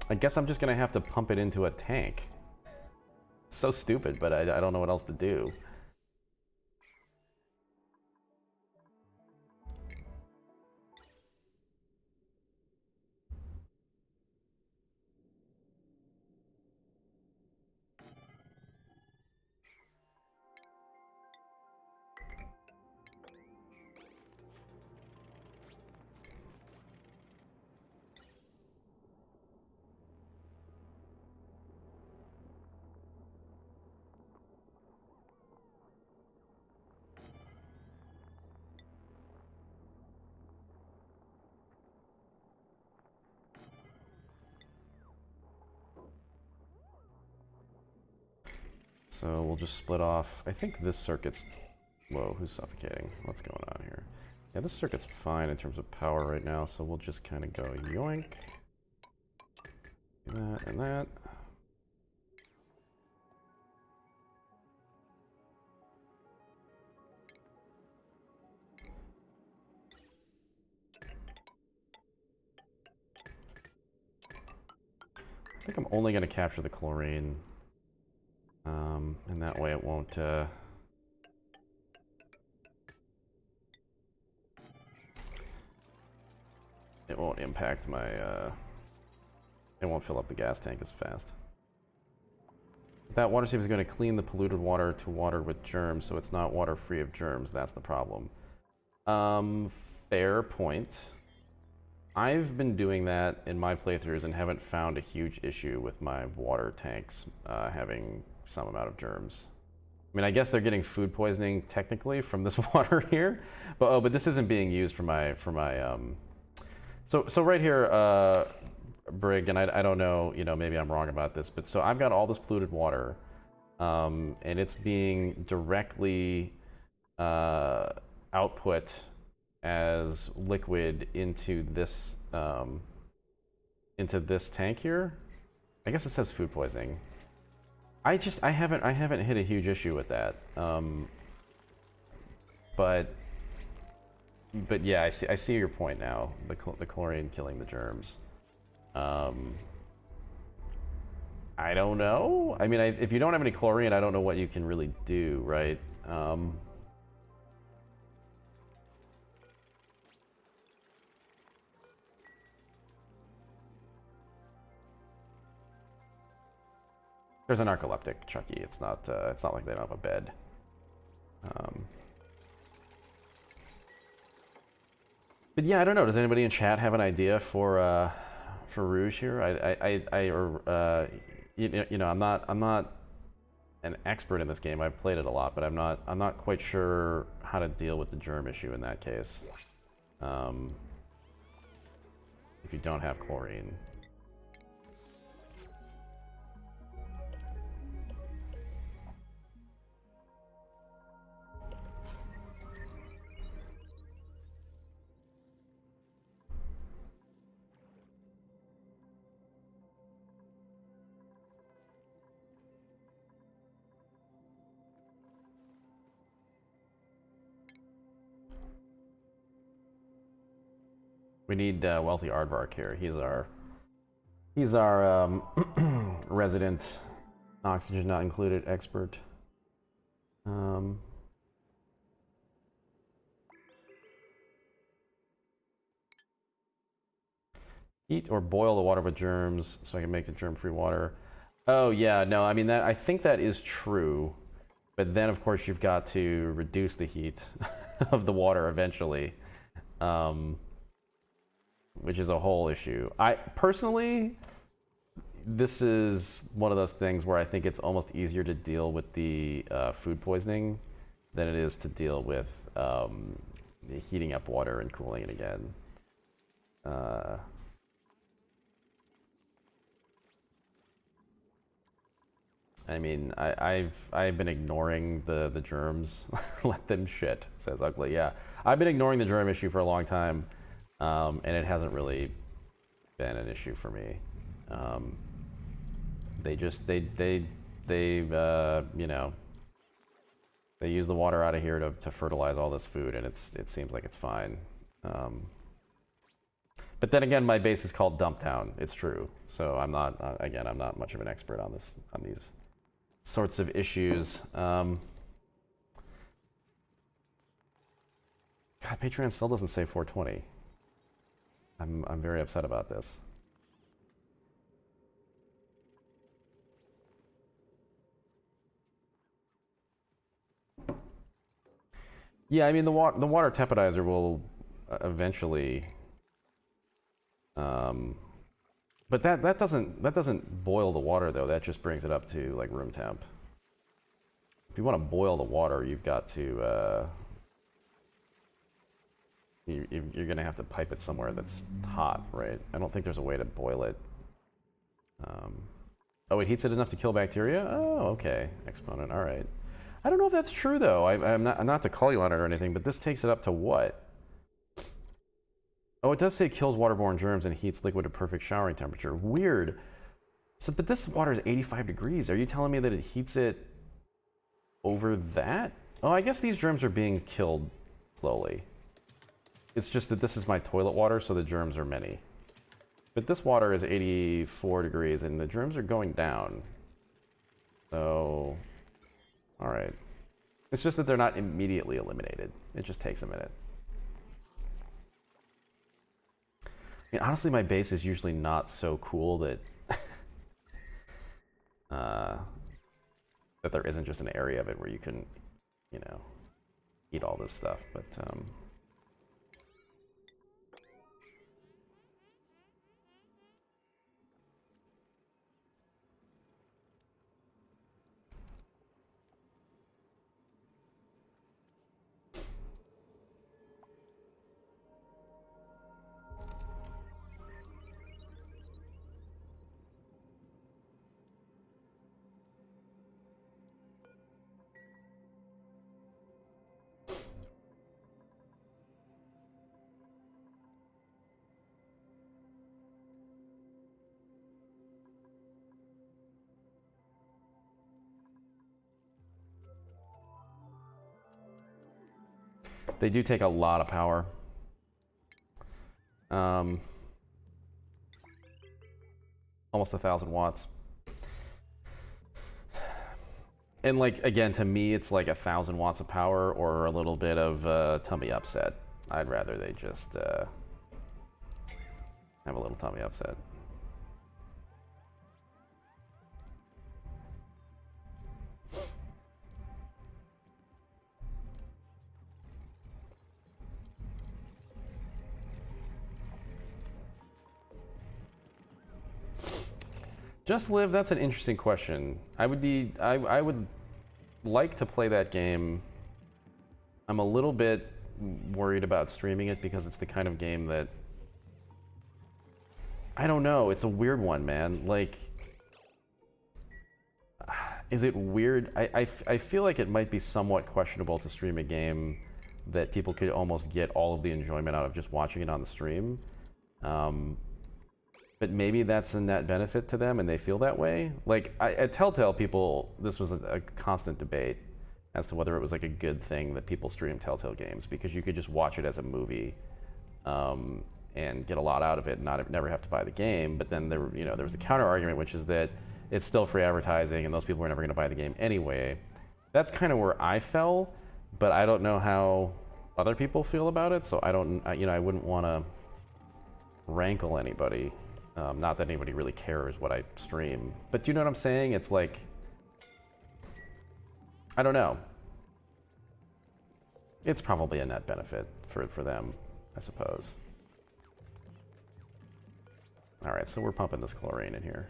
I guess I'm just going to have to pump it into a tank. It's so stupid, but I don't know what else to do. So we'll just split off. I think this circuit's... Whoa, who's suffocating? What's going on here? Yeah, this circuit's fine in terms of power right now, so we'll just kind of go yoink. That and that. I think I'm only going to capture the chlorine. And that way it won't... it won't impact my... it won't fill up the gas tank as fast. That water sieve is going to clean the polluted water to water with germs, so it's not water free of germs. That's the problem. Fair point. I've been doing that in my playthroughs and haven't found a huge issue with my water tanks having some amount of germs. I mean, I guess they're getting food poisoning technically from this water here, but this isn't being used for my So right here, Brig, and I don't know, maybe I'm wrong about this, but so I've got all this polluted water, and it's being directly output as liquid into this tank here. I guess it says food poisoning. I haven't hit a huge issue with that. But yeah, I see your point now. The chlorine killing the germs. I don't know. I mean, if you don't have any chlorine, I don't know what you can really do, right? There's a narcoleptic, Chucky. It's not like they don't have a bed. But yeah, I don't know. Does anybody in chat have an idea for Rouge here? I'm not an expert in this game. I've played it a lot, but I'm not quite sure how to deal with the germ issue in that case. If you don't have chlorine. We need Wealthy Aardvark here. He's our resident oxygen not included expert. Um, Heat or boil the water with germs so I can make the germ-free water. Oh yeah, no, I mean that I think that is true, but then of course you've got to reduce the heat of the water eventually, um, which is a whole issue. I personally, this is one of those things where I think it's almost easier to deal with the food poisoning than it is to deal with heating up water and cooling it again. I mean, I've been ignoring the germs. Let them shit, says Ugly. Yeah, I've been ignoring the germ issue for a long time, and it hasn't really been an issue for me. They just you know, they use the water out of here to fertilize all this food, and it seems like it's fine. But then again, my base is called Dumptown. It's true. So I'm not again. I'm not much of an expert on these sorts of issues. God, Patreon still doesn't say 420. I'm very upset about this. Yeah, I mean the water temporizer will eventually. But that doesn't boil the water though. That just brings it up to like room temp. If you want to boil the water, you've got to you're gonna have to pipe it somewhere that's hot, right? I don't think there's a way to boil it. Oh, it heats it enough to kill bacteria? Oh, okay. Exponent. All right. I don't know if that's true though. I'm not to call you on it or anything, but this takes it up to what? Oh, it does say kills waterborne germs and heats liquid to perfect showering temperature. Weird. So, but this water is 85 degrees. Are you telling me that it heats it over that? Oh, I guess these germs are being killed slowly. It's just that this is my toilet water, so the germs are many. But this water is 84 degrees, and the germs are going down. So, all right. It's just that they're not immediately eliminated. It just takes a minute. I mean, honestly, my base is usually not so cool that that there isn't just an area of it where you can, you know, eat all this stuff. But they do take a lot of power. Almost 1,000 watts. And like, again, to me, it's like 1,000 watts of power or a little bit of tummy upset. I'd rather they just have a little tummy upset. Just Live, that's an interesting question. I would like to play that game. I'm a little bit worried about streaming it because it's the kind of game that, I don't know, it's a weird one, man. Like, is it weird? I feel like it might be somewhat questionable to stream a game that people could almost get all of the enjoyment out of just watching it on the stream. But maybe that's a net benefit to them and they feel that way. Like, at Telltale, people, this was a constant debate as to whether it was like a good thing that people stream Telltale games, because you could just watch it as a movie and get a lot out of it and never have to buy the game. But then there was a counter argument, which is that it's still free advertising and those people are never going to buy the game anyway. That's kind of where I fell, but I don't know how other people feel about it, so I don't, you know, I wouldn't want to rankle anybody. Not that anybody really cares what I stream, but you know what I'm saying? It's like, I don't know. It's probably a net benefit for them, I suppose. All right, so we're pumping this chlorine in here.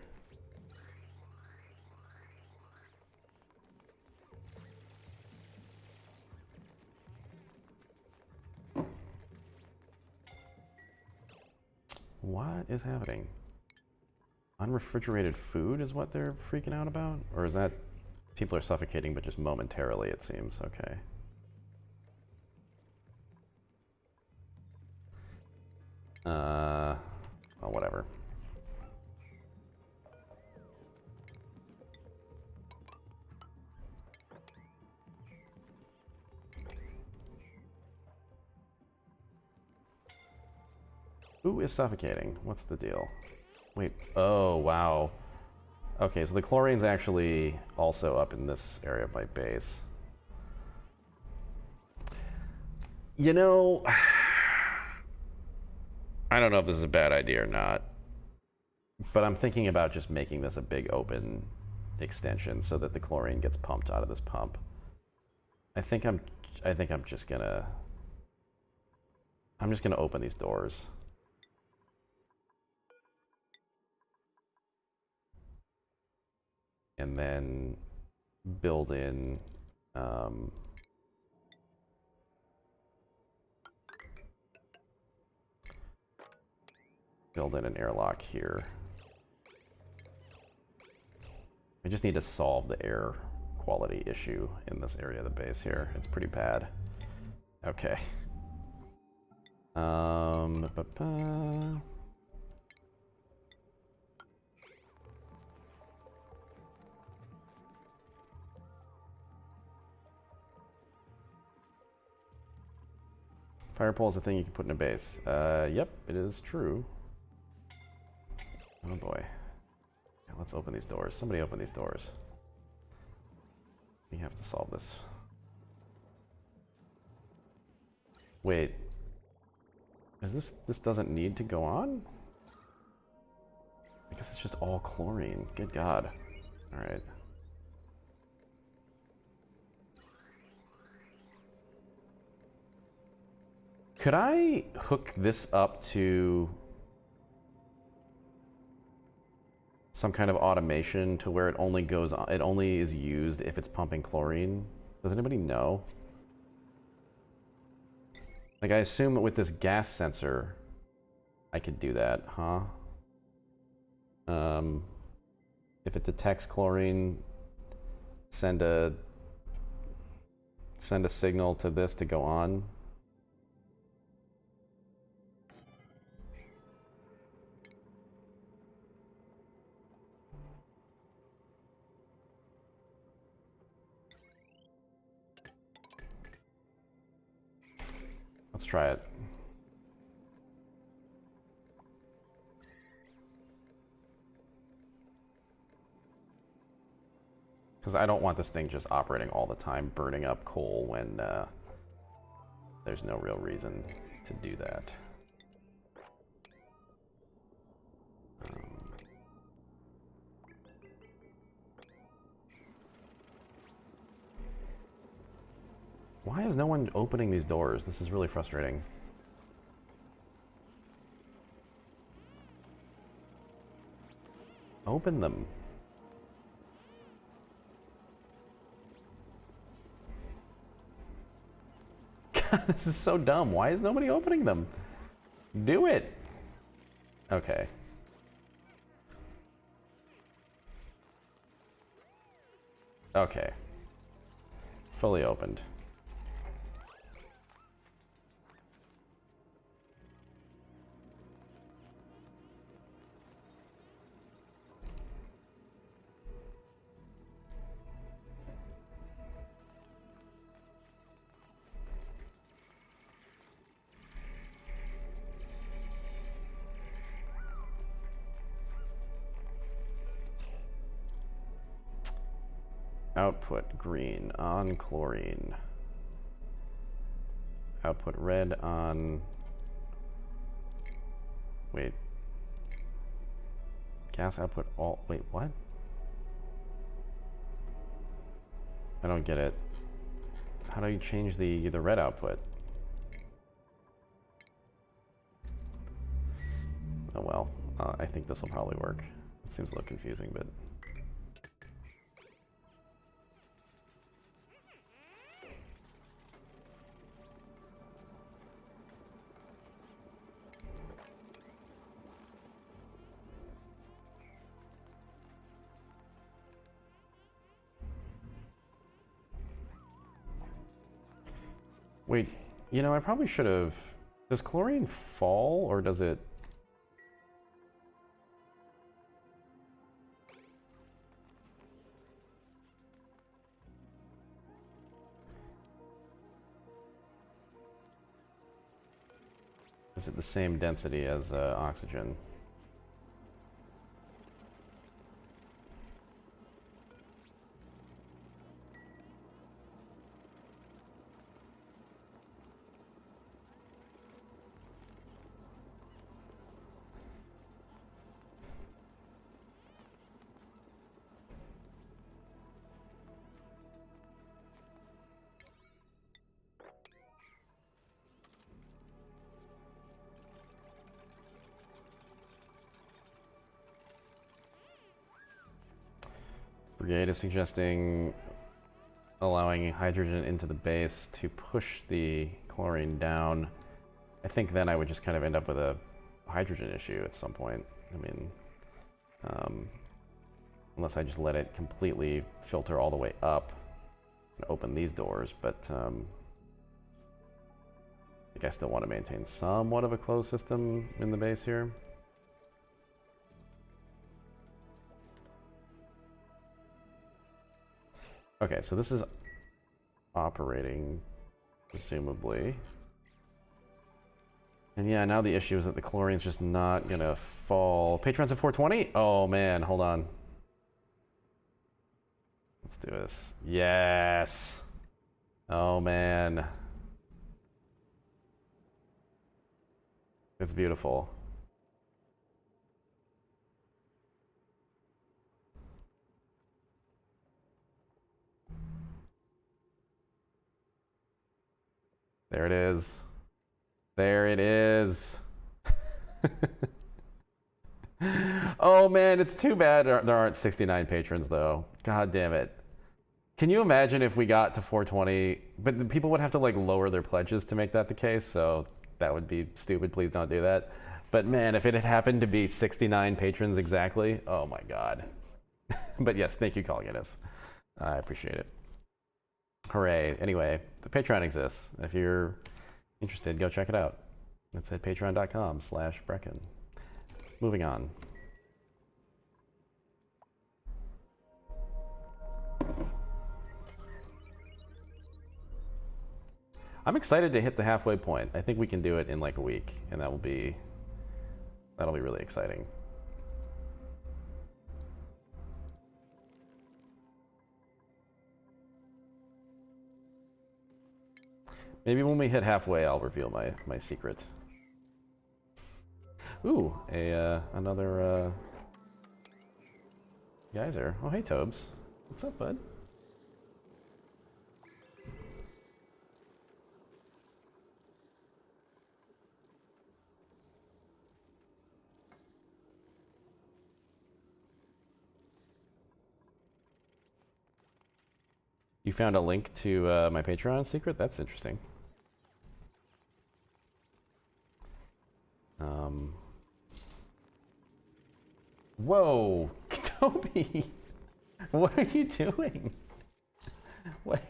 What is happening? Unrefrigerated food is what they're freaking out about? Or is that people are suffocating, but just momentarily, it seems? Okay. Well, whatever. Who is suffocating? What's the deal? Wait, oh, wow. Okay, so the chlorine's actually also up in this area of my base. You know, I don't know if this is a bad idea or not, but I'm thinking about just making this a big open extension so that the chlorine gets pumped out of this pump. I think I'm just gonna open these doors. And then build in an airlock here. I just need to solve the air quality issue in this area of the base here. It's pretty bad. Okay. Fire pole is a thing you can put in a base. Yep, it is true. Oh boy. Yeah, let's open these doors. Somebody open these doors. We have to solve this. Wait. Is this doesn't need to go on? I guess it's just all chlorine. Good God. Alright. Could I hook this up to some kind of automation to where it only goes on, it only is used if it's pumping chlorine? Does anybody know? Like, I assume with this gas sensor, I could do that, huh? If it detects chlorine, send a signal to this to go on. Let's try it. Because I don't want this thing just operating all the time, burning up coal when there's no real reason to do that. Why is no one opening these doors? This is really frustrating. Open them. God, this is so dumb. Why is nobody opening them? Do it. Okay. Okay. Fully opened. output green on chlorine. Output red on... Wait. Gas output all... Wait, what? I don't get it. How do you change the red output? Oh well, I think this will probably work. It seems a little confusing, but... Wait, you know, I probably should have... Does chlorine fall, or does it... Is it the same density as oxygen? Brigade is suggesting allowing hydrogen into the base to push the chlorine down. I think then I would just kind of end up with a hydrogen issue at some point. I mean, unless I just let it completely filter all the way up and open these doors, but I think I still want to maintain somewhat of a closed system in the base here. Okay, so this is operating, presumably. And yeah, now the issue is that the chlorine's just not gonna fall. Patron's at 420? Oh man, hold on. Let's do this. Yes! Oh man. It's beautiful. There it is. There it is. Oh man, it's too bad there aren't 69 patrons though. God damn it. Can you imagine if we got to 420, but the people would have to like lower their pledges to make that the case, so that would be stupid. Please don't do that. But man, if it had happened to be 69 patrons exactly, oh my god. But yes, thank you, Call Guinness. I appreciate it. Hooray. Anyway, the Patreon exists. If you're interested, go check it out. It's at patreon.com/Brecken. Moving on. I'm excited to hit the halfway point. I think we can do it in like a week, and that'll be really exciting. Maybe when we hit halfway, I'll reveal my secret. Ooh, another geyser. Oh, hey, Tobes. What's up, bud? You found a link to my Patreon secret? That's interesting. Whoa, Toby! What are you doing? What?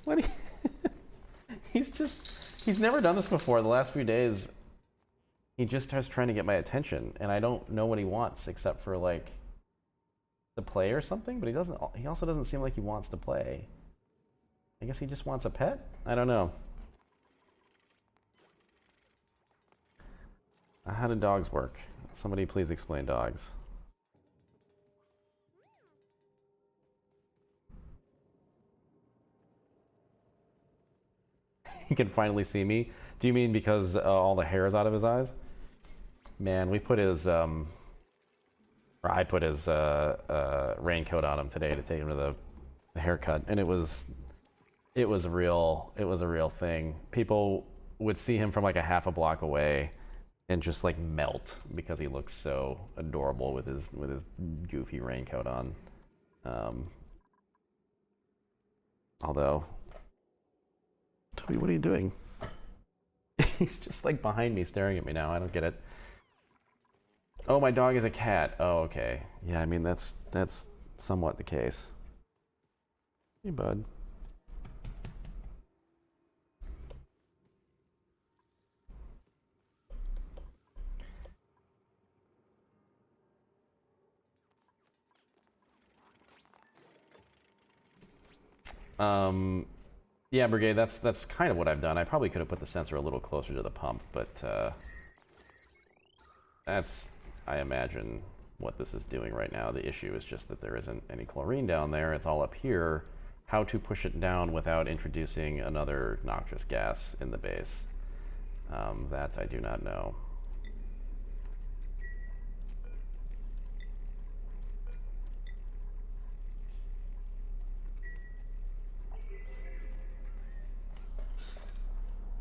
What? He's never done this before. The last few days, he just starts trying to get my attention, and I don't know what he wants except for like to play or something. But he also doesn't seem like he wants to play. I guess he just wants a pet? I don't know. How do dogs work? Somebody please explain dogs. he can finally see me. Do you mean because all the hair is out of his eyes? Man, we put his or I put his raincoat on him today to take him to the haircut, and it was a real thing. People would see him from like a half a block away and just like melt because he looks so adorable with his goofy raincoat on. Although, Toby, what are you doing? He's just like behind me staring at me now. I don't get it. Oh, my dog is a cat. Oh, okay. Yeah, I mean that's somewhat the case. Hey, bud. Yeah, Brigade, that's kind of what I've done. I probably could have put the sensor a little closer to the pump, but that's, I imagine, what this is doing right now. The issue is just that there isn't any chlorine down there. It's all up here. How to push it down without introducing another noxious gas in the base. That I do not know.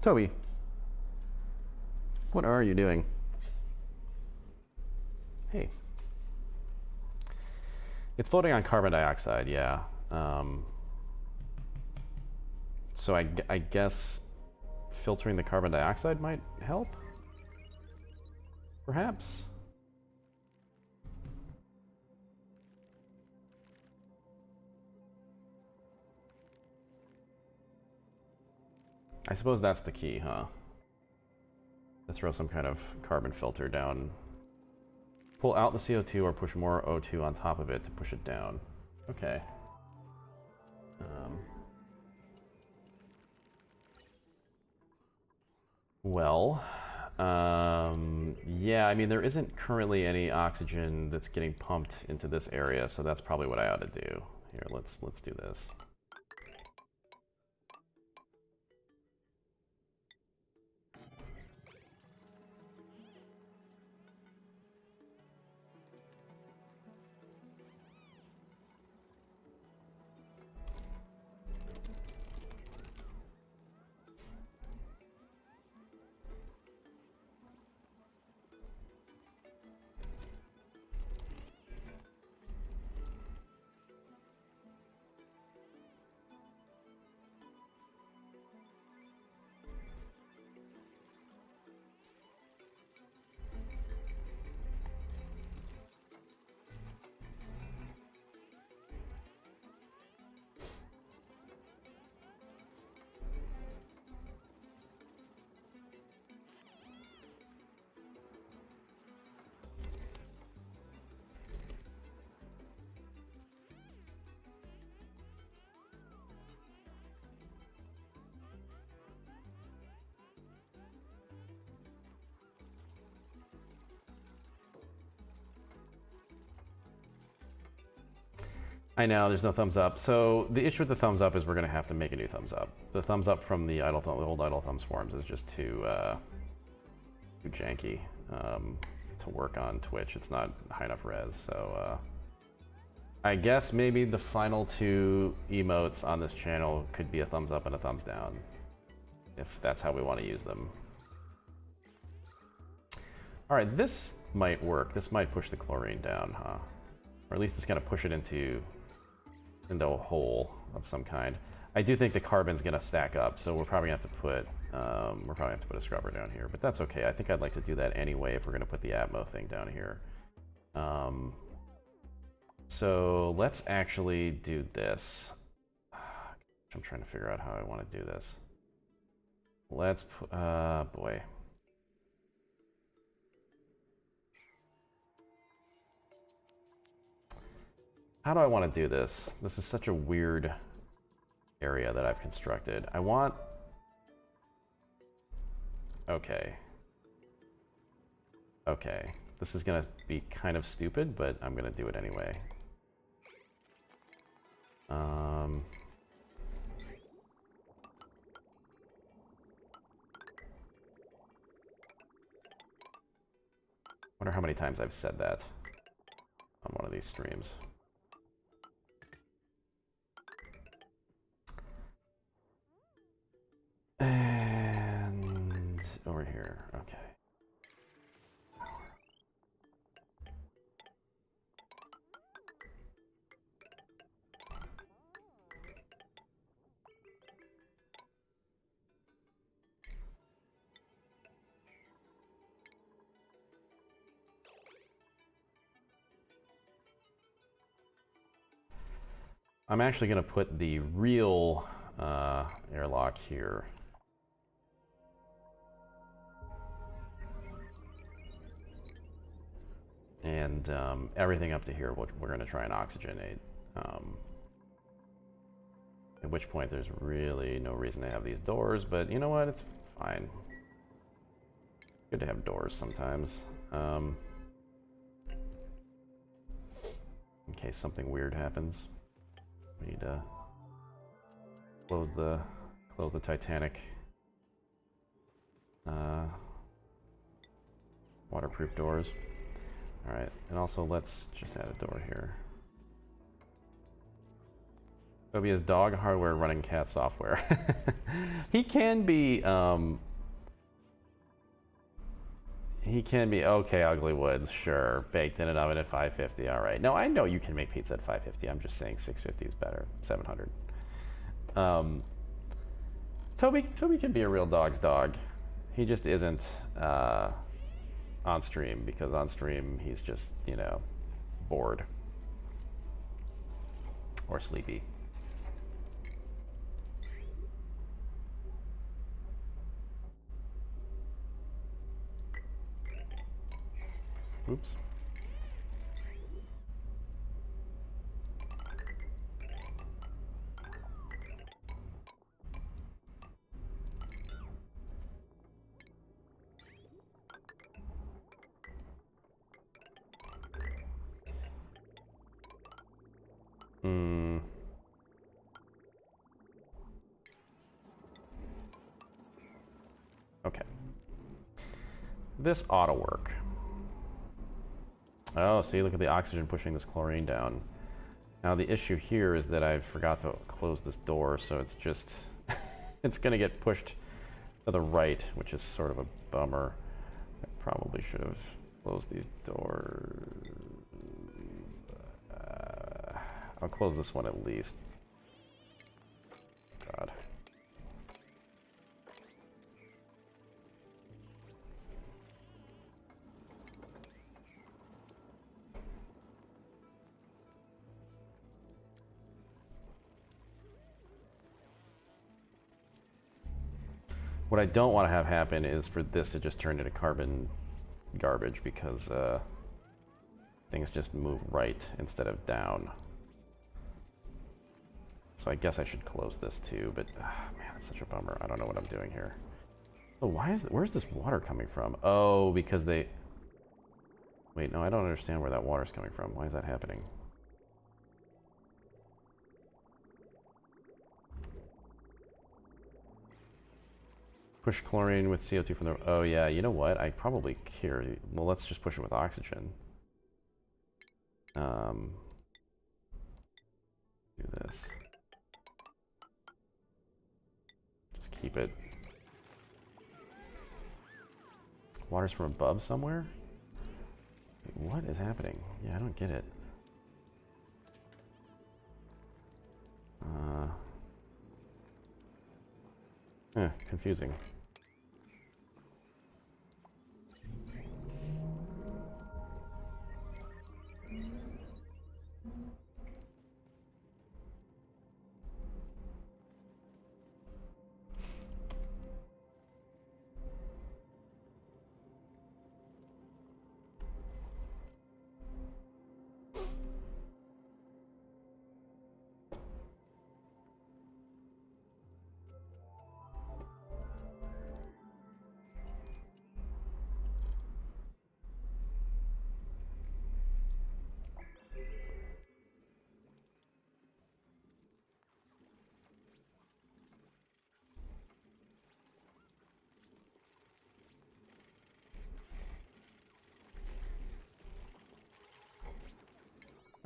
Toby, what are you doing? Hey. It's floating on carbon dioxide, yeah. So I guess filtering the carbon dioxide might help? Perhaps? I suppose that's the key, huh? To throw some kind of carbon filter down. Pull out the CO2 or push more O2 on top of it to push it down. Okay. Yeah, I mean, there isn't currently any oxygen that's getting pumped into this area, so that's probably what I ought to do. Here, let's do this. I know, there's no thumbs up. So the issue with the thumbs up is we're going to have to make a new thumbs up. The thumbs up from the old Idle Thumbs forums is just too janky to work on Twitch. It's not high enough res. So I guess maybe the final two emotes on this channel could be a thumbs up and a thumbs down, if that's how we want to use them. All right, this might work. This might push the chlorine down, huh? Or at least it's going to push it into a hole of some kind. I do think the carbon's going to stack up, so we're probably going to have to put a scrubber down here, but that's okay. I think I'd like to do that anyway if we're going to put the Atmo thing down here. So let's actually do this. I'm trying to figure out how I want to do this. Let's boy. How do I want to do this? This is such a weird area that I've constructed. I want... Okay. Okay. This is going to be kind of stupid, but I'm going to do it anyway. Wonder how many times I've said that on one of these streams. And over here, okay. I'm actually going to put the real airlock here. And everything up to here, we're going to try and oxygenate. At which point, there's really no reason to have these doors, but you know what? It's fine. Good to have doors sometimes. In case something weird happens. We need to close the Titanic waterproof doors. All right, and also let's just add a door here. Toby is dog hardware running cat software. He can be okay, Ugly Woods, sure. Baked in an oven at 550, all right. No, I know you can make pizza at 550. I'm just saying 650 is better, 700. Toby can be a real dog's dog. He just isn't on stream, because on stream he's just, you know, bored. Or sleepy. Oops. Okay. This ought to work. Oh, see, look at the oxygen pushing this chlorine down. Now the issue here is that I forgot to close this door, so it's just... it's going to get pushed to the right, which is sort of a bummer. I probably should have closed these doors. I'll close this one at least. God. What I don't want to have happen is for this to just turn into carbon garbage, because things just move right instead of down. So I guess I should close this too, but man, it's such a bummer. I don't know what I'm doing here. Oh, where's this water coming from? Oh, because they... Wait, no, I don't understand where that water's coming from. Why is that happening? Push chlorine with CO2 from the... Oh, yeah, you know what? I probably... Here, well, let's just push it with oxygen. Do this. Just keep it. Water's from above somewhere? Wait, what is happening? Yeah, I don't get it. Confusing.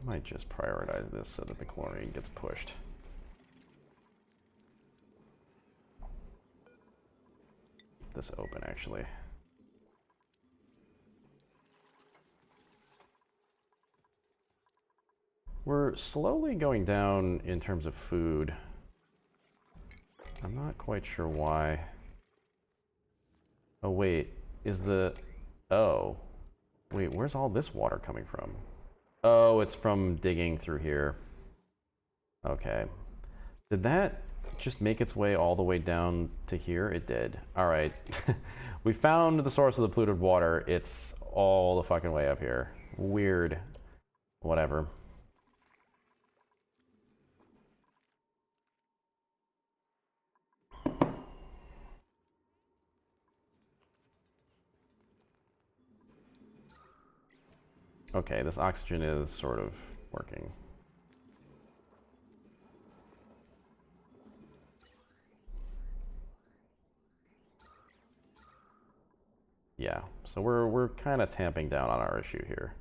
might just prioritize this so that the chlorine gets pushed. Keep this open, actually. We're slowly going down in terms of food. I'm not quite sure why. Oh, wait. Is the... Oh. Wait, where's all this water coming from? Oh, it's from digging through here. Okay. Did that just make its way all the way down to here? It did. Alright. We found the source of the polluted water. It's all the fucking way up here. Weird. Whatever. Okay, this oxygen is sort of working. Yeah, so we're kind of tamping down on our issue here.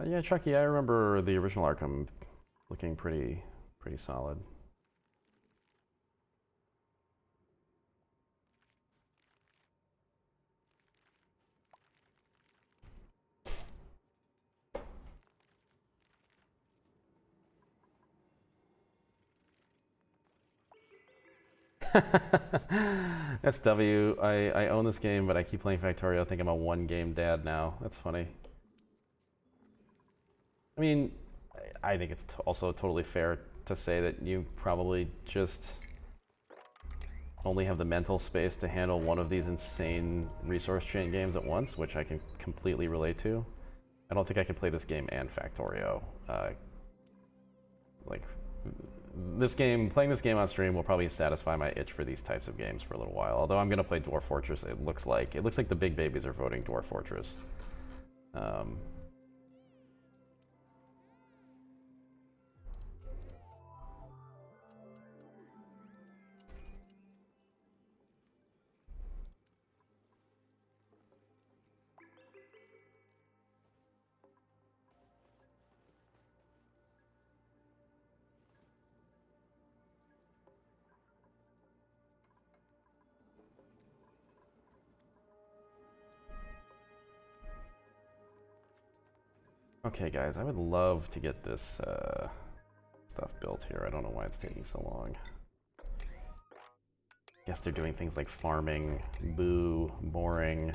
Yeah, Chucky, I remember the original Arkham looking pretty solid. SW, I own this game, but I keep playing Factorio. I think I'm a one-game dad now. That's funny. I mean, I think it's also totally fair to say that you probably just only have the mental space to handle one of these insane resource chain games at once, which I can completely relate to. I don't think I can play this game and Factorio. Like, playing this game on stream will probably satisfy my itch for these types of games for a little while. Although I'm gonna play Dwarf Fortress, it looks like the big babies are voting Dwarf Fortress. Okay, guys, I would love to get this stuff built here. I don't know why it's taking so long. Guess they're doing things like farming. Boo, boring.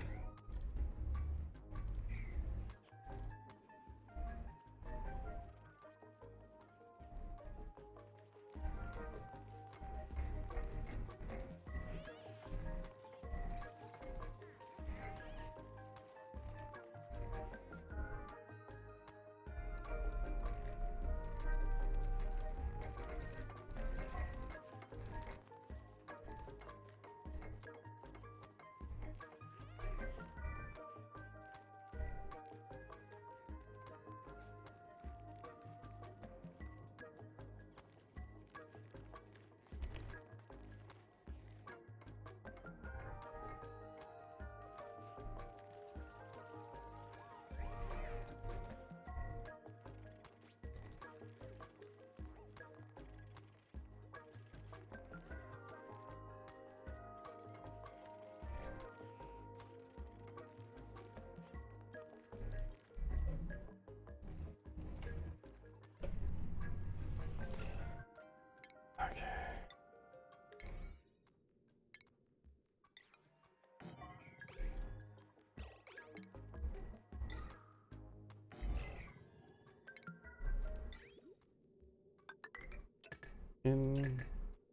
In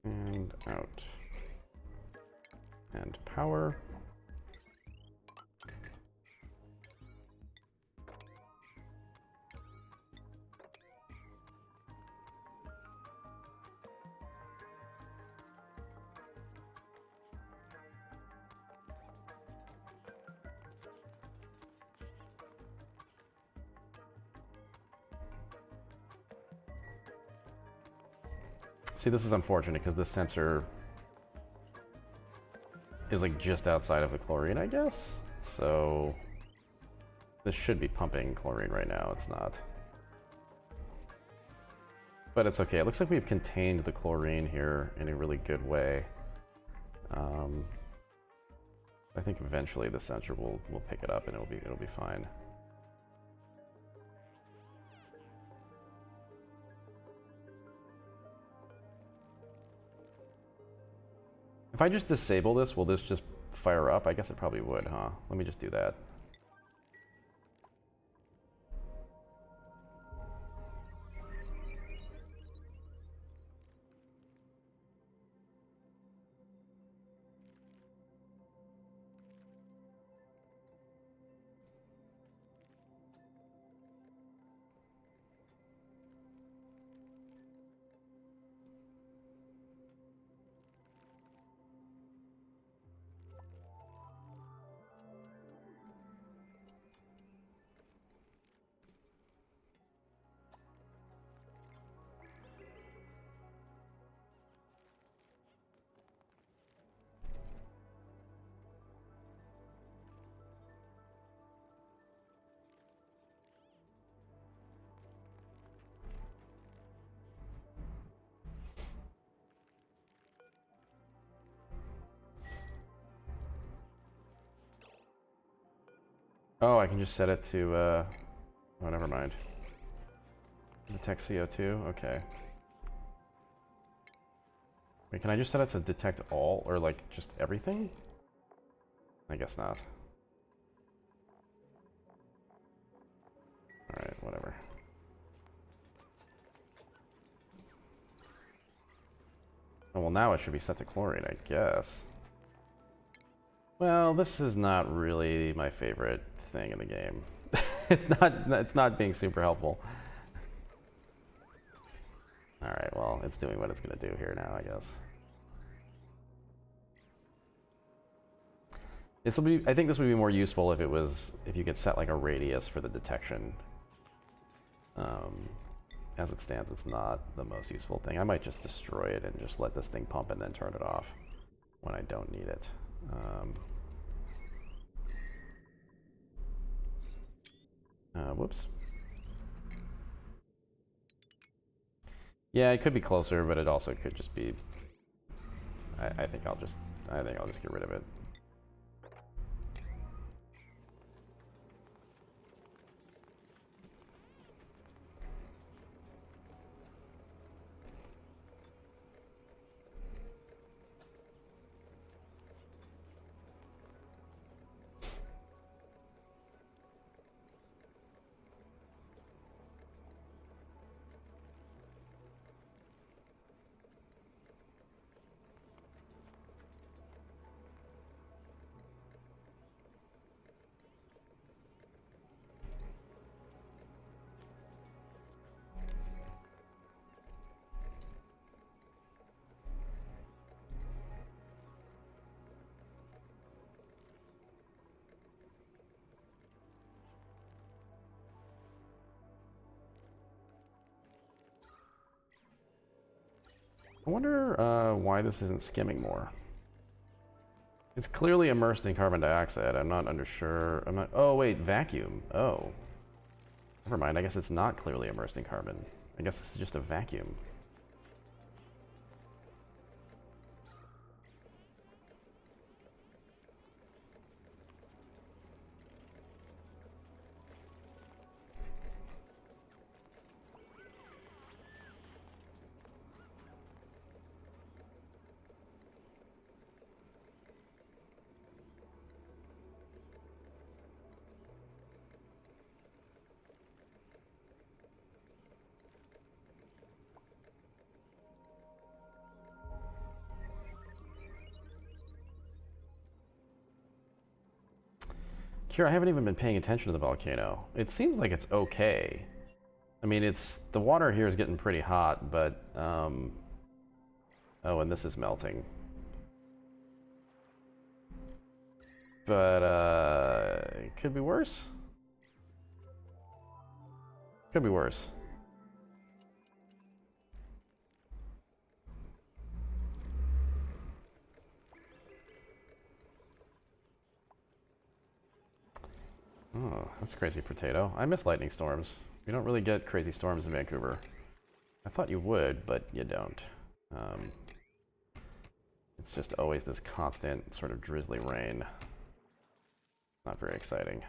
and out. power. See, this is unfortunate because this sensor is like just outside of the chlorine, I guess. So this should be pumping chlorine right now. It's not. But it's okay. It looks like we've contained the chlorine here in a really good way. I think eventually the sensor will pick it up and it'll be fine. If I just disable this, will this just fire up? I guess it probably would, huh? Let me just do that. Oh, I can just set it to, oh, never mind. Detect CO2, okay. Wait, can I just set it to detect all, or like, just everything? I guess not. Alright, whatever. Oh, well now it should be set to chlorine, I guess. Well, this is not really my favorite thing in the game. It's not being super helpful. Alright, well, it's doing what it's gonna do here now, I guess. I think this would be more useful if you could set like a radius for the detection. As it stands, it's not the most useful thing. I might just destroy it and just let this thing pump and then turn it off when I don't need it. Whoops. Yeah, it could be closer, but it also could just be. I think I'll just get rid of it. I wonder why this isn't skimming more. It's clearly immersed in carbon dioxide. I'm not sure. Oh wait, vacuum. Oh, never mind. I guess it's not clearly immersed in carbon. I guess this is just a vacuum. Kira, I haven't even been paying attention to the volcano. It seems like it's okay. I mean, the water here is getting pretty hot, but, oh, and this is melting. But, it could be worse. Could be worse. Oh, that's crazy potato. I miss lightning storms. You don't really get crazy storms in Vancouver. I thought you would, but you don't. It's just always this constant sort of drizzly rain. Not very exciting.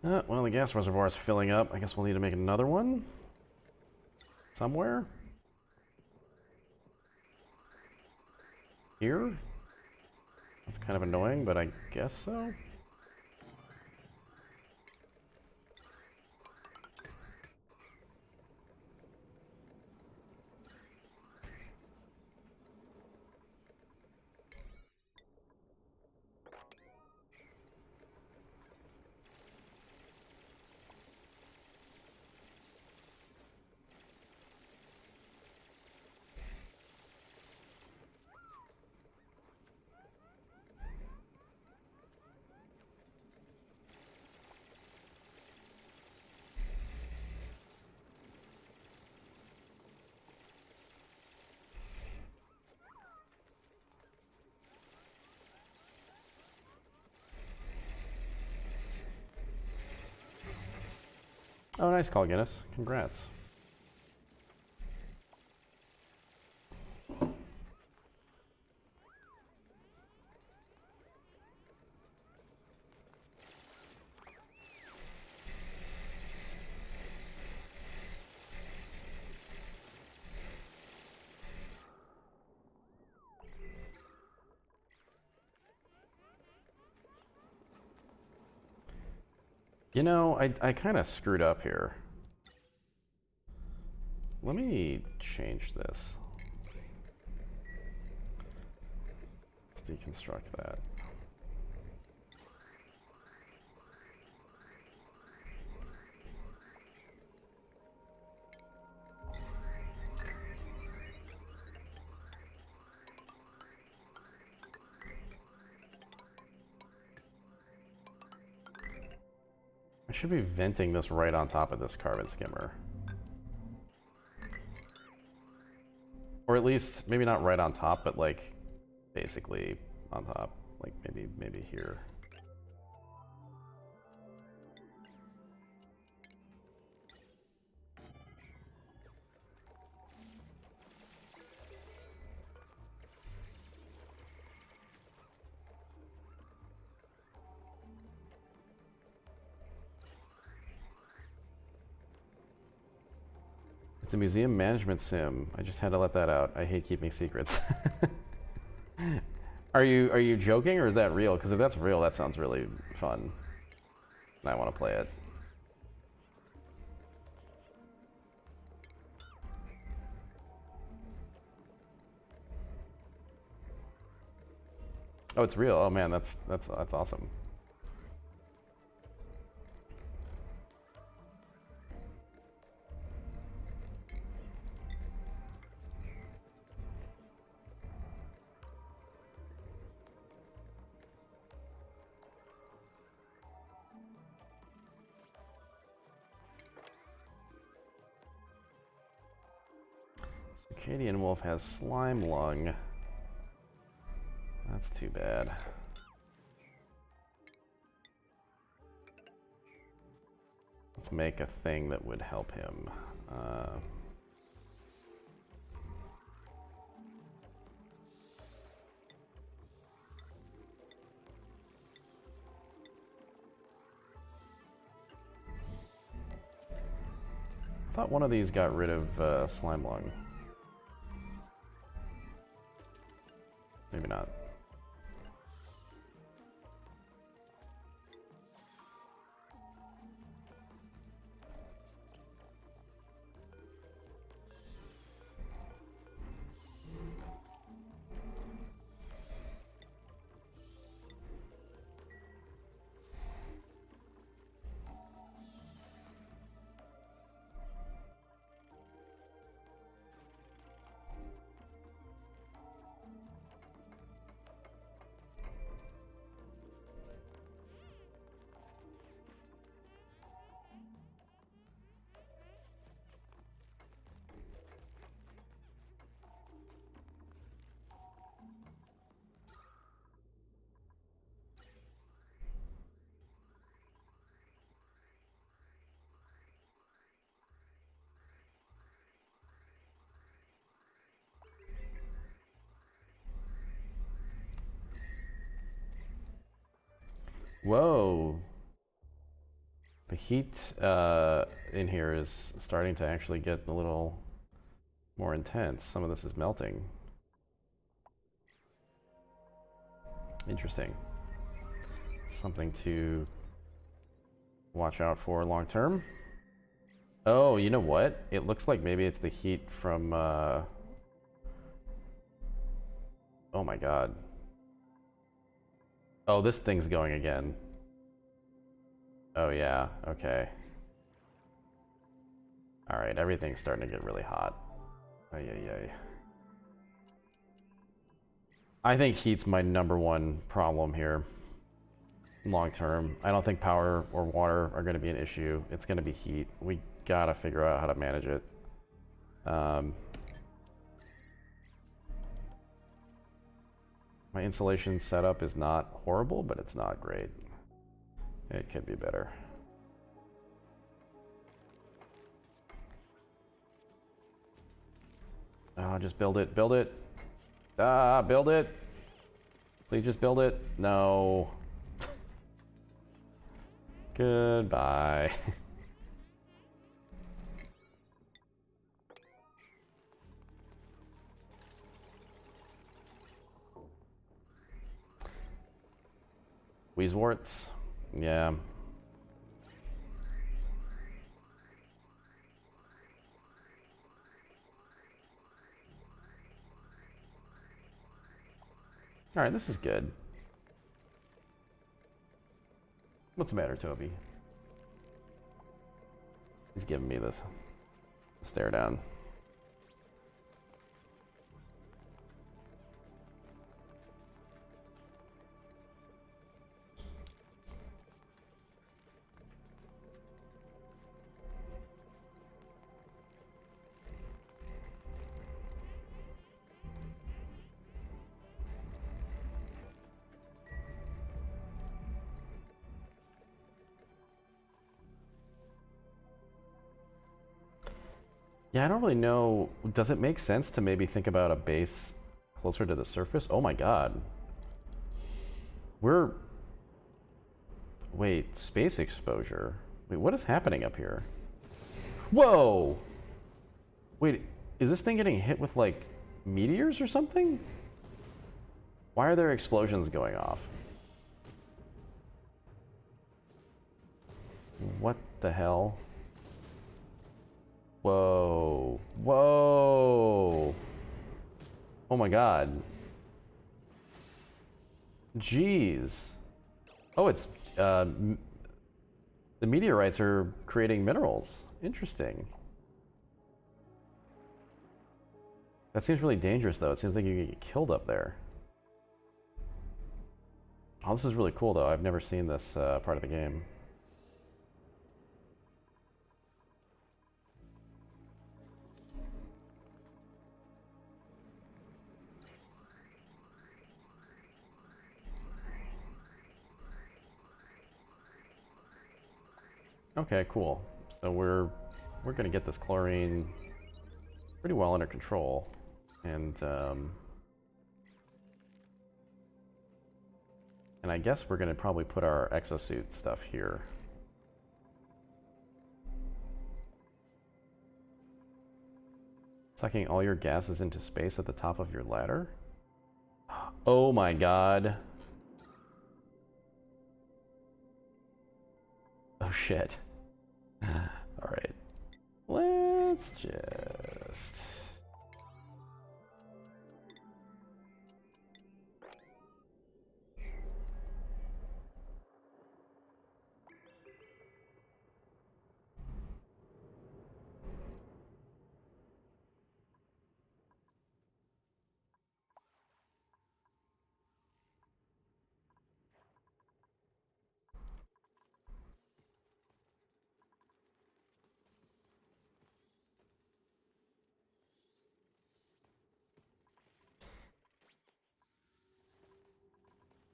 Well, the gas reservoir is filling up. I guess we'll need to make another one somewhere. Here? That's kind of annoying, but I guess so. Oh, nice call, Guinness. Congrats. You know, I kind of screwed up here. Let me change this. Let's deconstruct that. I should be venting this right on top of this carbon skimmer. Or at least, maybe not right on top, but like, basically on top. Like, maybe here. It's a museum management sim. I just had to let that out. I hate keeping secrets. Are you joking, or is that real? Because if that's real, that sounds really fun. And I want to play it. Oh, it's real. Oh man, that's awesome. Circadian Wolf has slime lung. That's too bad. Let's make a thing that would help him. I thought one of these got rid of Slime Lung. Maybe not. Whoa. The heat in here is starting to actually get a little more intense. Some of this is melting. Interesting. Something to watch out for long term. Oh, you know what? It looks like maybe it's the heat from... oh my god. Oh, this thing's going again. Oh yeah, okay. Alright, everything's starting to get really hot. Ay, ay, ay. I think heat's my #1 problem here. Long term. I don't think power or water are going to be an issue. It's going to be heat. We gotta figure out how to manage it. My insulation setup is not horrible, but it's not great. It could be better. Just build it, build it. Build it. Please just build it. No. Goodbye. Wheezeworts? Yeah. Alright, this is good. What's the matter, Toby? He's giving me this stare down. Yeah, I don't really know. Does it make sense to maybe think about a base closer to the surface? Oh my god. Wait, space exposure. Wait, what is happening up here? Whoa! Wait, is this thing getting hit with, like, meteors or something? Why are there explosions going off? What the hell? Whoa. Whoa. Oh my god. Jeez. Oh, it's... the meteorites are creating minerals. Interesting. That seems really dangerous, though. It seems like you could get killed up there. Oh, this is really cool, though. I've never seen this part of the game. Okay, cool. So we're gonna get this chlorine pretty well under control, and I guess we're gonna probably put our exosuit stuff here. Sucking all your gases into space at the top of your ladder? Oh my god. Oh shit. Alright. Let's just...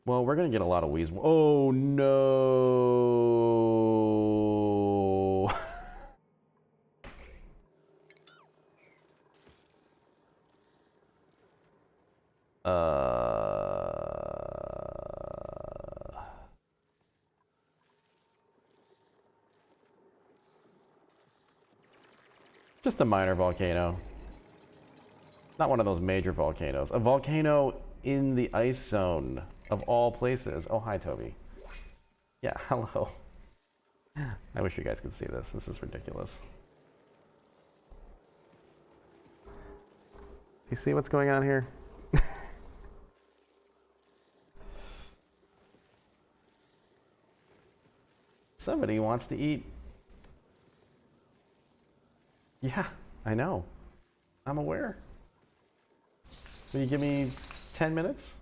Well, we're gonna get a lot of wheeze. Oh no! Just a minor volcano. Not one of those major volcanoes. A volcano in the ice zone, of all places. Oh, hi, Toby. Yeah, hello. I wish you guys could see this. This is ridiculous. You see what's going on here? Somebody wants to eat. Yeah, I know. I'm aware. Will you give me 10 minutes?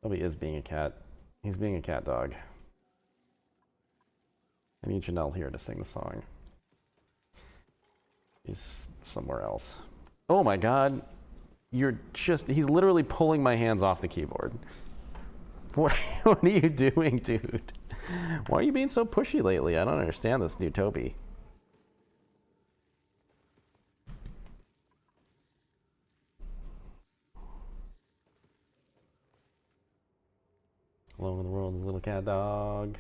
Toby is being a cat. He's being a cat dog. I need Janelle here to sing the song. He's somewhere else. Oh my god. He's literally pulling my hands off the keyboard. What are you doing, dude? Why are you being so pushy lately? I don't understand this new Toby. Alone in the world, little cat dog.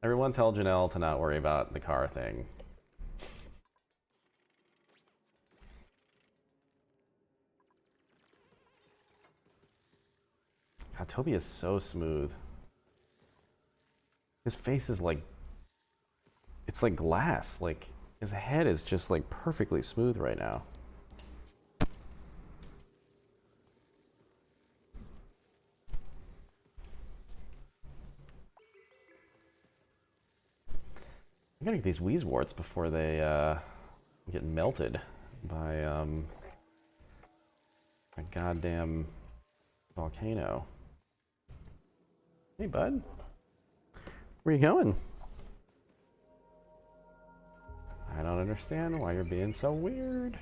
Everyone tell Janelle to not worry about the car thing. God, Toby is so smooth. His face is like... It's like glass. Like, his head is just like perfectly smooth right now. I gotta get these Wheezeworts before they get melted by a goddamn volcano. Hey, bud. Where you going? I don't understand why you're being so weird.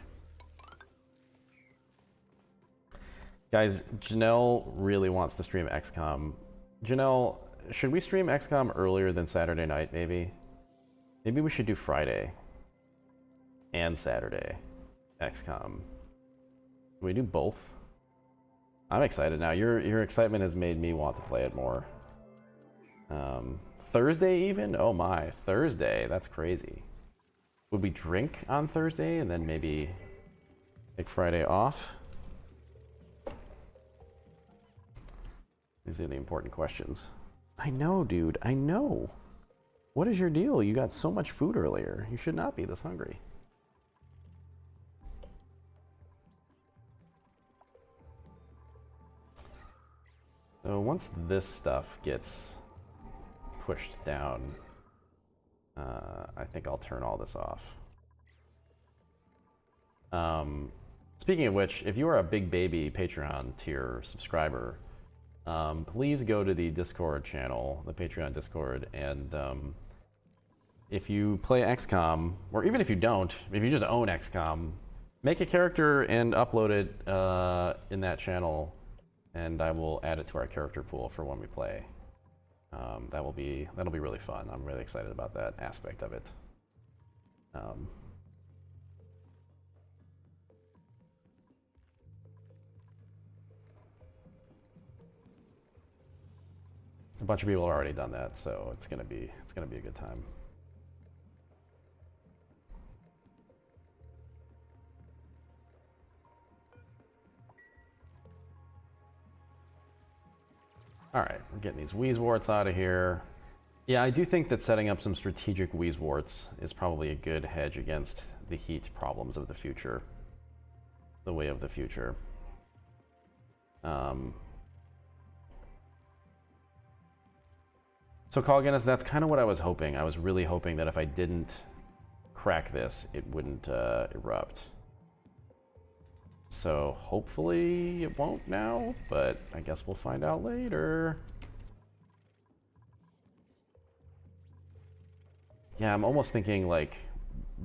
Guys, Janelle really wants to stream XCOM. Janelle, should we stream XCOM earlier than Saturday night, maybe? Maybe we should do Friday and Saturday XCOM. Can we do both? I'm excited now. Your excitement has made me want to play it more. Thursday even? Oh my, Thursday. That's crazy. Would we drink on Thursday and then maybe take Friday off? These are the important questions. I know, dude. I know. What is your deal? You got so much food earlier. You should not be this hungry. So once this stuff gets pushed down, I think I'll turn all this off. Speaking of which, if you are a Big Baby Patreon tier subscriber, please go to the Discord channel, the Patreon Discord, and if you play XCOM, or even if you don't, if you just own XCOM, make a character and upload it in that channel, and I will add it to our character pool for when we play. That'll be really fun. I'm really excited about that aspect of it. A bunch of people have already done that, so it's gonna be a good time. All right, we're getting these Wheezeworts out of here. Yeah, I do think that setting up some strategic Wheezeworts is probably a good hedge against the heat problems of the future. The way of the future. So Call that's kind of what I was hoping. I was really hoping that if I didn't crack this, it wouldn't erupt. So hopefully it won't now, but I guess we'll find out later. Yeah, I'm almost thinking like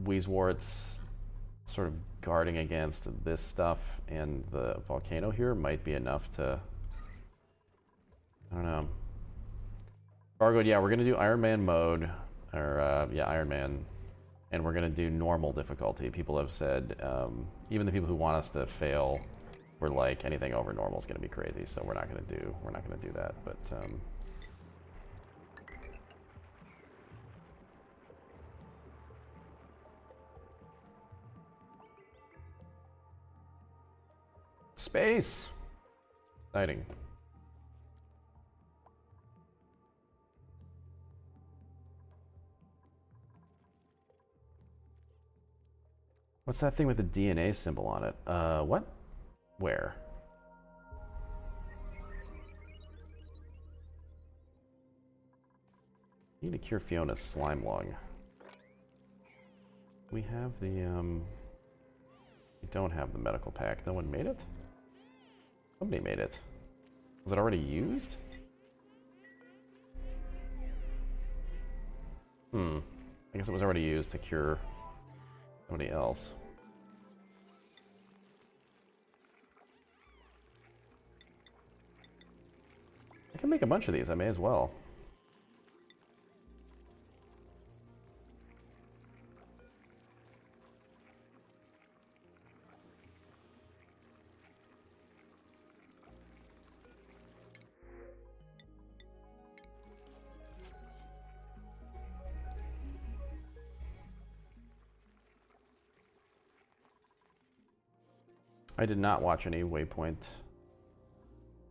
Wheezeworts sort of guarding against this stuff and the volcano here might be enough to... I don't know. Fargo, yeah, we're gonna do Iron Man mode, or yeah, Iron Man, and we're gonna do normal difficulty. People have said, even the people who want us to fail, were like anything over normal is gonna be crazy, so we're not gonna do that. But space, exciting. What's that thing with the DNA symbol on it? What? Where? Need to cure Fiona's slime lung. We have the, we don't have the medical pack. No one made it? Somebody made it. Was it already used? I guess it was already used to cure somebody else. I can make a bunch of these, I may as well. I did not watch any Waypoint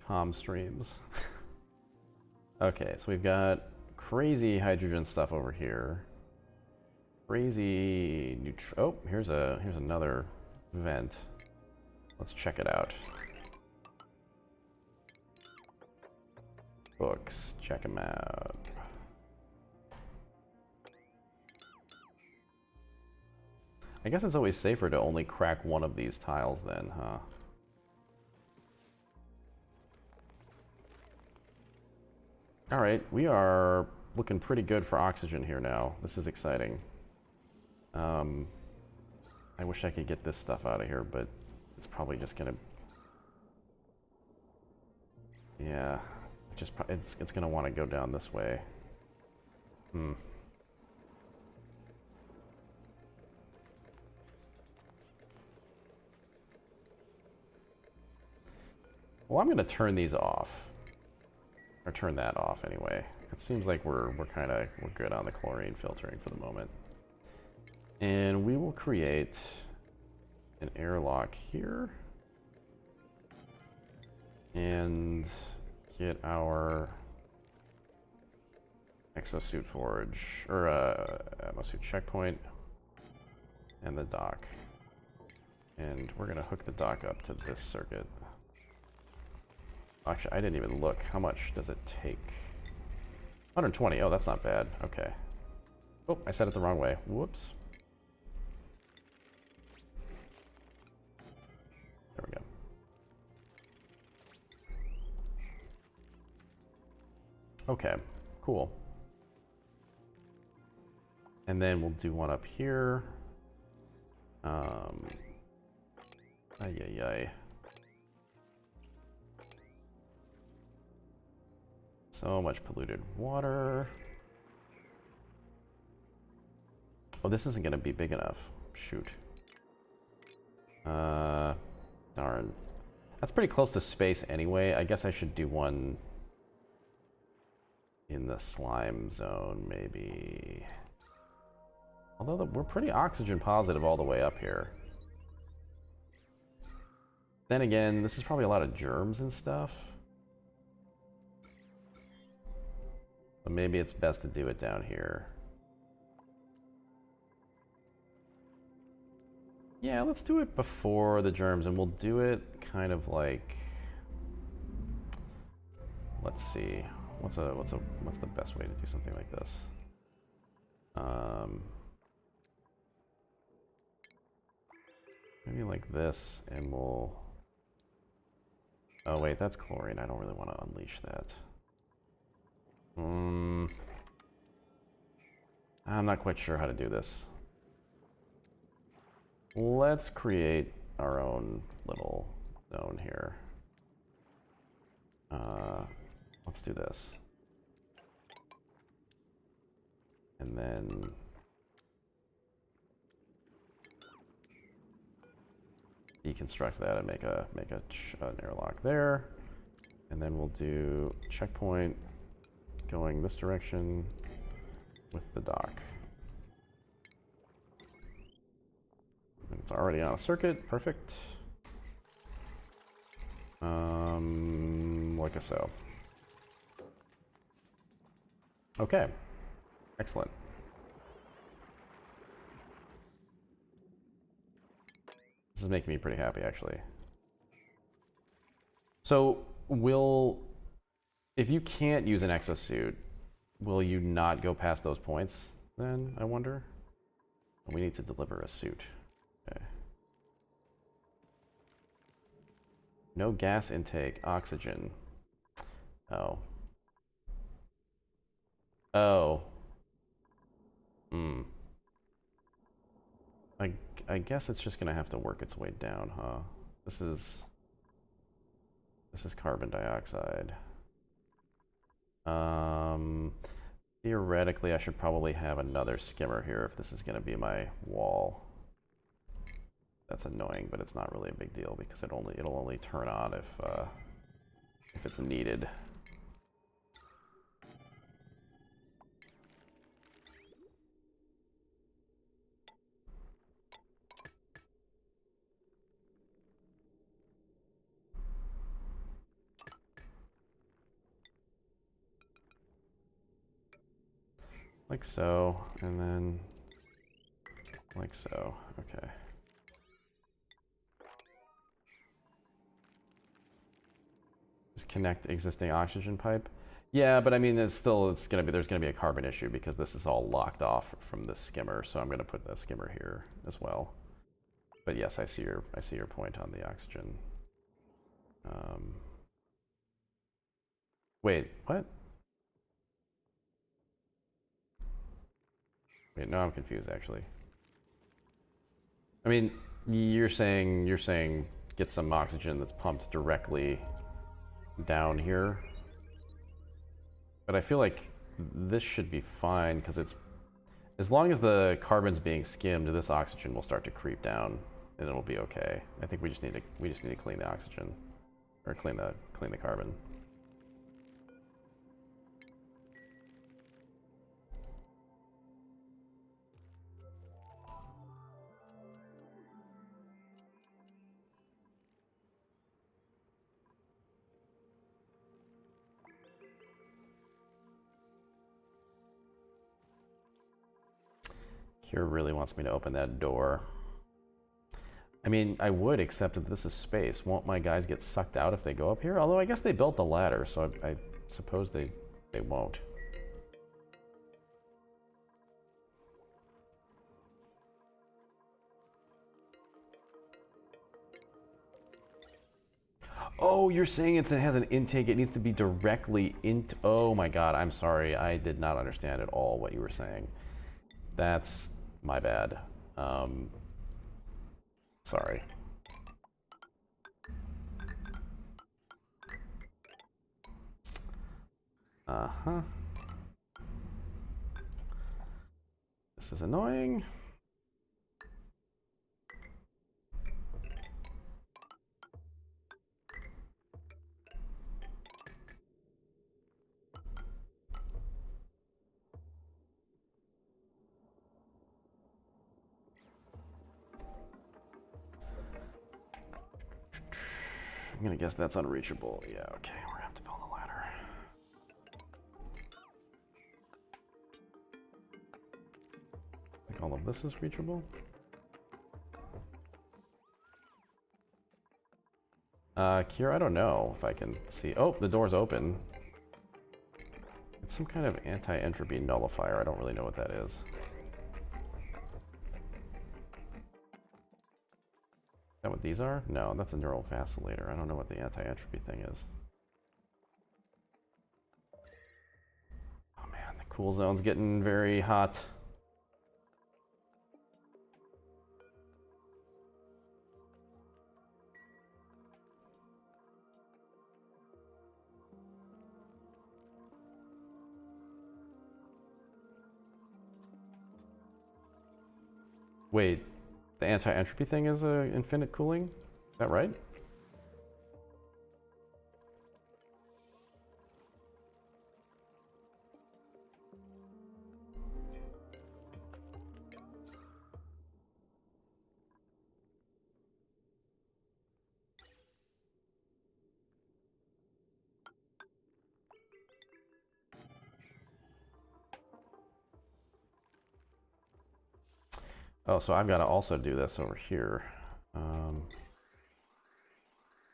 comm streams. Okay, so we've got crazy hydrogen stuff over here. Crazy oh, here's another vent. Let's check it out. Books, check them out. I guess it's always safer to only crack one of these tiles then, huh? Alright, we are looking pretty good for oxygen here now. This is exciting. I wish I could get this stuff out of here, but it's probably just gonna... Yeah, it's gonna want to go down this way. Well, I'm gonna turn these off. Or turn that off anyway. It seems like we're good on the chlorine filtering for the moment. And we will create an airlock here. And get our exosuit forge, or exosuit checkpoint, and the dock. And we're gonna hook the dock up to this circuit. Actually, I didn't even look. How much does it take? 120. Oh, that's not bad. Okay. Oh, I said it the wrong way. Whoops. There we go. Okay, cool. And then we'll do one up here. Ay. So much polluted water. Oh, this isn't going to be big enough. Shoot. Darn. That's pretty close to space anyway. I guess I should do one in the slime zone, maybe. Although we're pretty oxygen positive all the way up here. Then again, this is probably a lot of germs and stuff. So maybe it's best to do it down here. Yeah, let's do it before the germs, and we'll do it kind of like, let's see, what's the best way to do something like this? Maybe like this, and we'll. Oh wait, that's chlorine. I don't really want to unleash that. I'm not quite sure how to do this. Let's create our own little zone here. Let's do this. And then deconstruct that and make an airlock there. And then we'll do checkpoint going this direction with the dock. It's already on a circuit, perfect. Like so. Okay, excellent. This is making me pretty happy, actually. So, if you can't use an exosuit, will you not go past those points then, I wonder? We need to deliver a suit. Okay. No gas intake, oxygen. Oh. Oh. I guess it's just gonna have to work its way down, huh? This is carbon dioxide. Theoretically, I should probably have another skimmer here if this is gonna be my wall. That's annoying, but it's not really a big deal because it'll only turn on if it's needed. Like so, and then like so. Okay. Just connect existing oxygen pipe. Yeah, but I mean, there's gonna be a carbon issue because this is all locked off from this skimmer. So I'm gonna put that skimmer here as well. But yes, I see your point on the oxygen. Wait, what? Wait, no, I'm confused actually. I mean, you're saying get some oxygen that's pumped directly down here. But I feel like this should be fine because it's, as long as the carbon's being skimmed, this oxygen will start to creep down and it'll be okay. I think we just need to clean the oxygen, or clean the carbon. Kira really wants me to open that door. I mean, I would, except that this is space. Won't my guys get sucked out if they go up here? Although I guess they built the ladder, so I suppose they won't. Oh, you're saying it has an intake. It needs to be directly into... Oh my god, I'm sorry. I did not understand at all what you were saying. That's my bad. Sorry. Uh-huh. This is annoying. I'm gonna guess that's unreachable. Yeah, okay, we're gonna have to build a ladder. I think all of this is reachable. Kira, I don't know if I can see. Oh, the door's open. It's some kind of anti-entropy nullifier. I don't really know what that is. Is that what these are? No, that's a neural vacillator. I don't know what the anti-entropy thing is. Oh man, the cool zone's getting very hot. Wait, the anti-entropy thing is infinite cooling? Is that right? Oh, so I've got to also do this over here.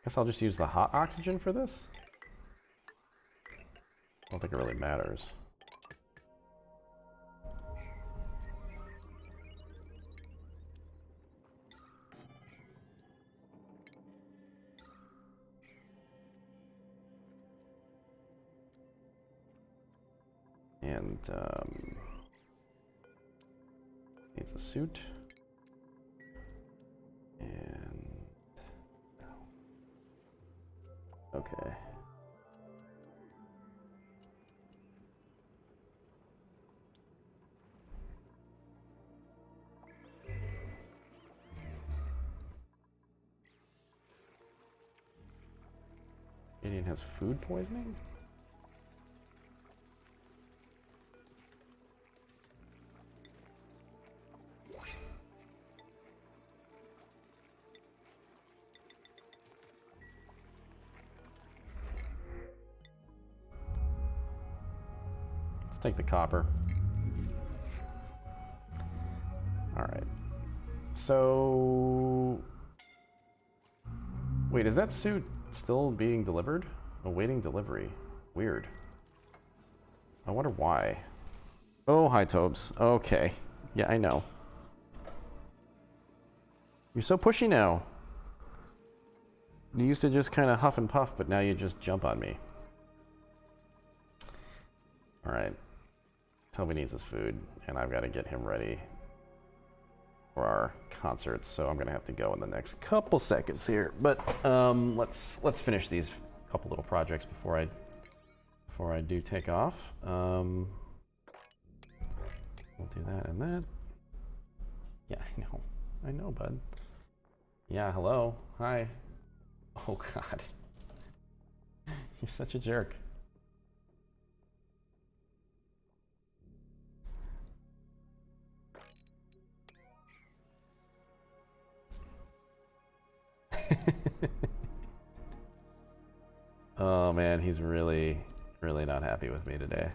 Guess I'll just use the hot oxygen for this? I don't think it really matters. And, needs a suit. And... okay. Gideon has food poisoning? Let's take the copper. Alright. So... wait, is that suit still being delivered? Awaiting delivery. Weird. I wonder why. Oh, hi, Tobes. Okay. Yeah, I know. You're so pushy now. You used to just kind of huff and puff, but now you just jump on me. Alright. Toby needs his food, and I've got to get him ready for our concerts, so I'm going to have to go in the next couple seconds here. But let's finish these couple little projects before I do take off. We'll do that and that. Yeah, I know, bud. Yeah, hello, hi. Oh God, you're such a jerk. Oh man, he's really not happy with me today.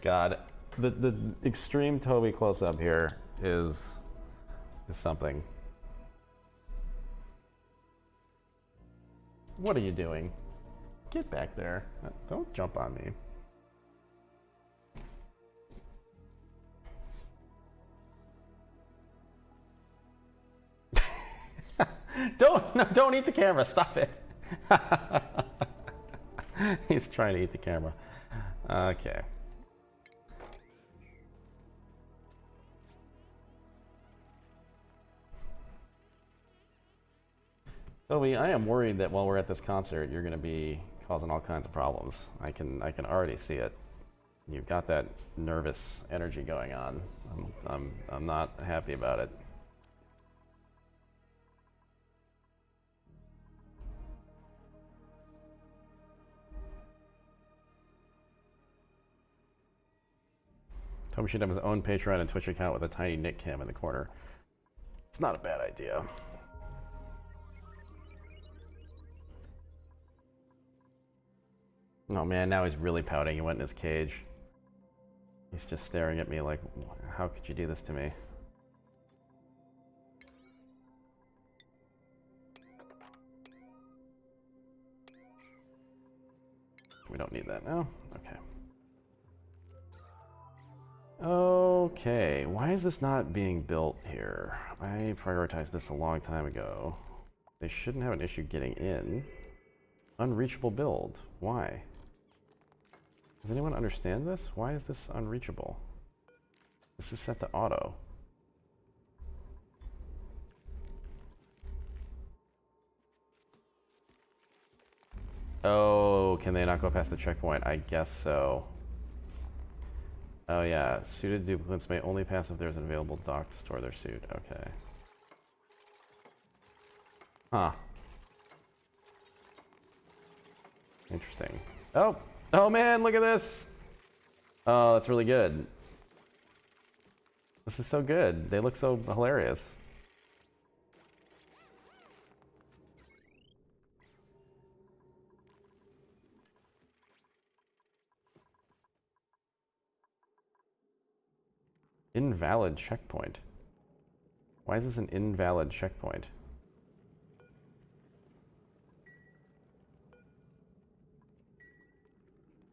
God, the extreme Toby close up here is something. What are you doing? Get back there. Don't jump on me. Don't eat the camera. Stop it. He's trying to eat the camera. Okay. Toby, I am worried that while we're at this concert, you're going to be causing all kinds of problems. I can already see it. You've got that nervous energy going on. I'm not happy about it. Toby should have his own Patreon and Twitch account with a tiny Nick cam in the corner. It's not a bad idea. Oh man, now he's really pouting. He went in his cage. He's just staring at me like, how could you do this to me? We don't need that now? Okay. Okay, why is this not being built here? I prioritized this a long time ago. They shouldn't have an issue getting in. Unreachable build. Why? Does anyone understand this? Why is this unreachable? This is set to auto. Oh, can they not go past the checkpoint? I guess so. Oh yeah, suited duplicates may only pass if there's an available dock to store their suit. Okay. Huh. Interesting. Oh! Oh man, look at this! Oh, that's really good. This is so good. They look so hilarious. Invalid checkpoint. Why is this an invalid checkpoint?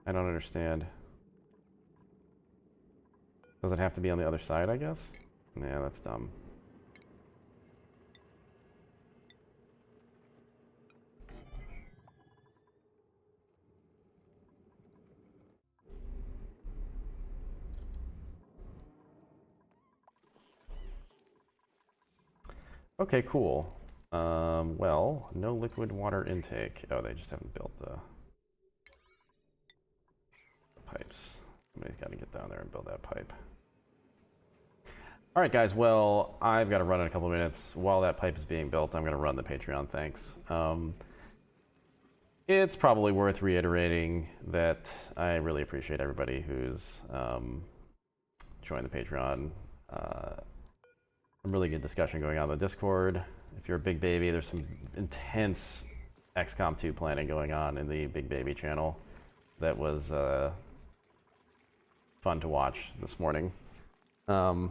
I don't understand. Does it have to be on the other side, I guess? Yeah, that's dumb. Okay, cool. Well, no liquid water intake. Oh, they just haven't built the pipes. Somebody's got to get down there and build that pipe. All right, guys. Well, I've got to run in a couple minutes. While that pipe is being built, I'm going to run the Patreon thanks. It's probably worth reiterating that I really appreciate everybody who's joined the Patreon. Some really good discussion going on in the Discord. If you're a Big Baby, there's some intense XCOM 2 planning going on in the Big Baby channel. That was fun to watch this morning. Yeah,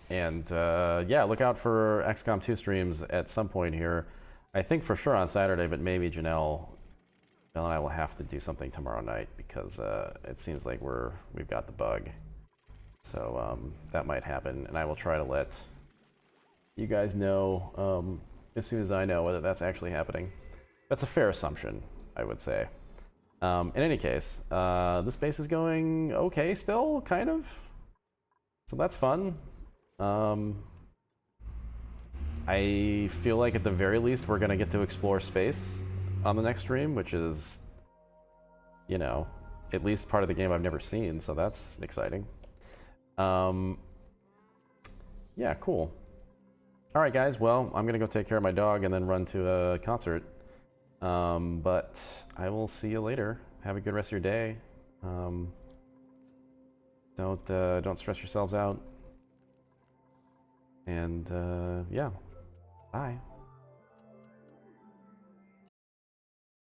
look out for XCOM 2 streams at some point here. I think for sure on Saturday, but maybe Janelle and I will have to do something tomorrow night because it seems like we've got the bug. So that might happen, and I will try to let you guys know as soon as I know whether that's actually happening. That's a fair assumption, I would say. In any case, this base is going okay still, kind of. So that's fun. I feel like at the very least we're going to get to explore space on the next stream, which is, you know, at least part of the game I've never seen, so that's exciting. Yeah, cool. All right, guys. Well, I'm gonna go take care of my dog and then run to a concert. But I will see you later. Have a good rest of your day. Don't stress yourselves out. And yeah, bye.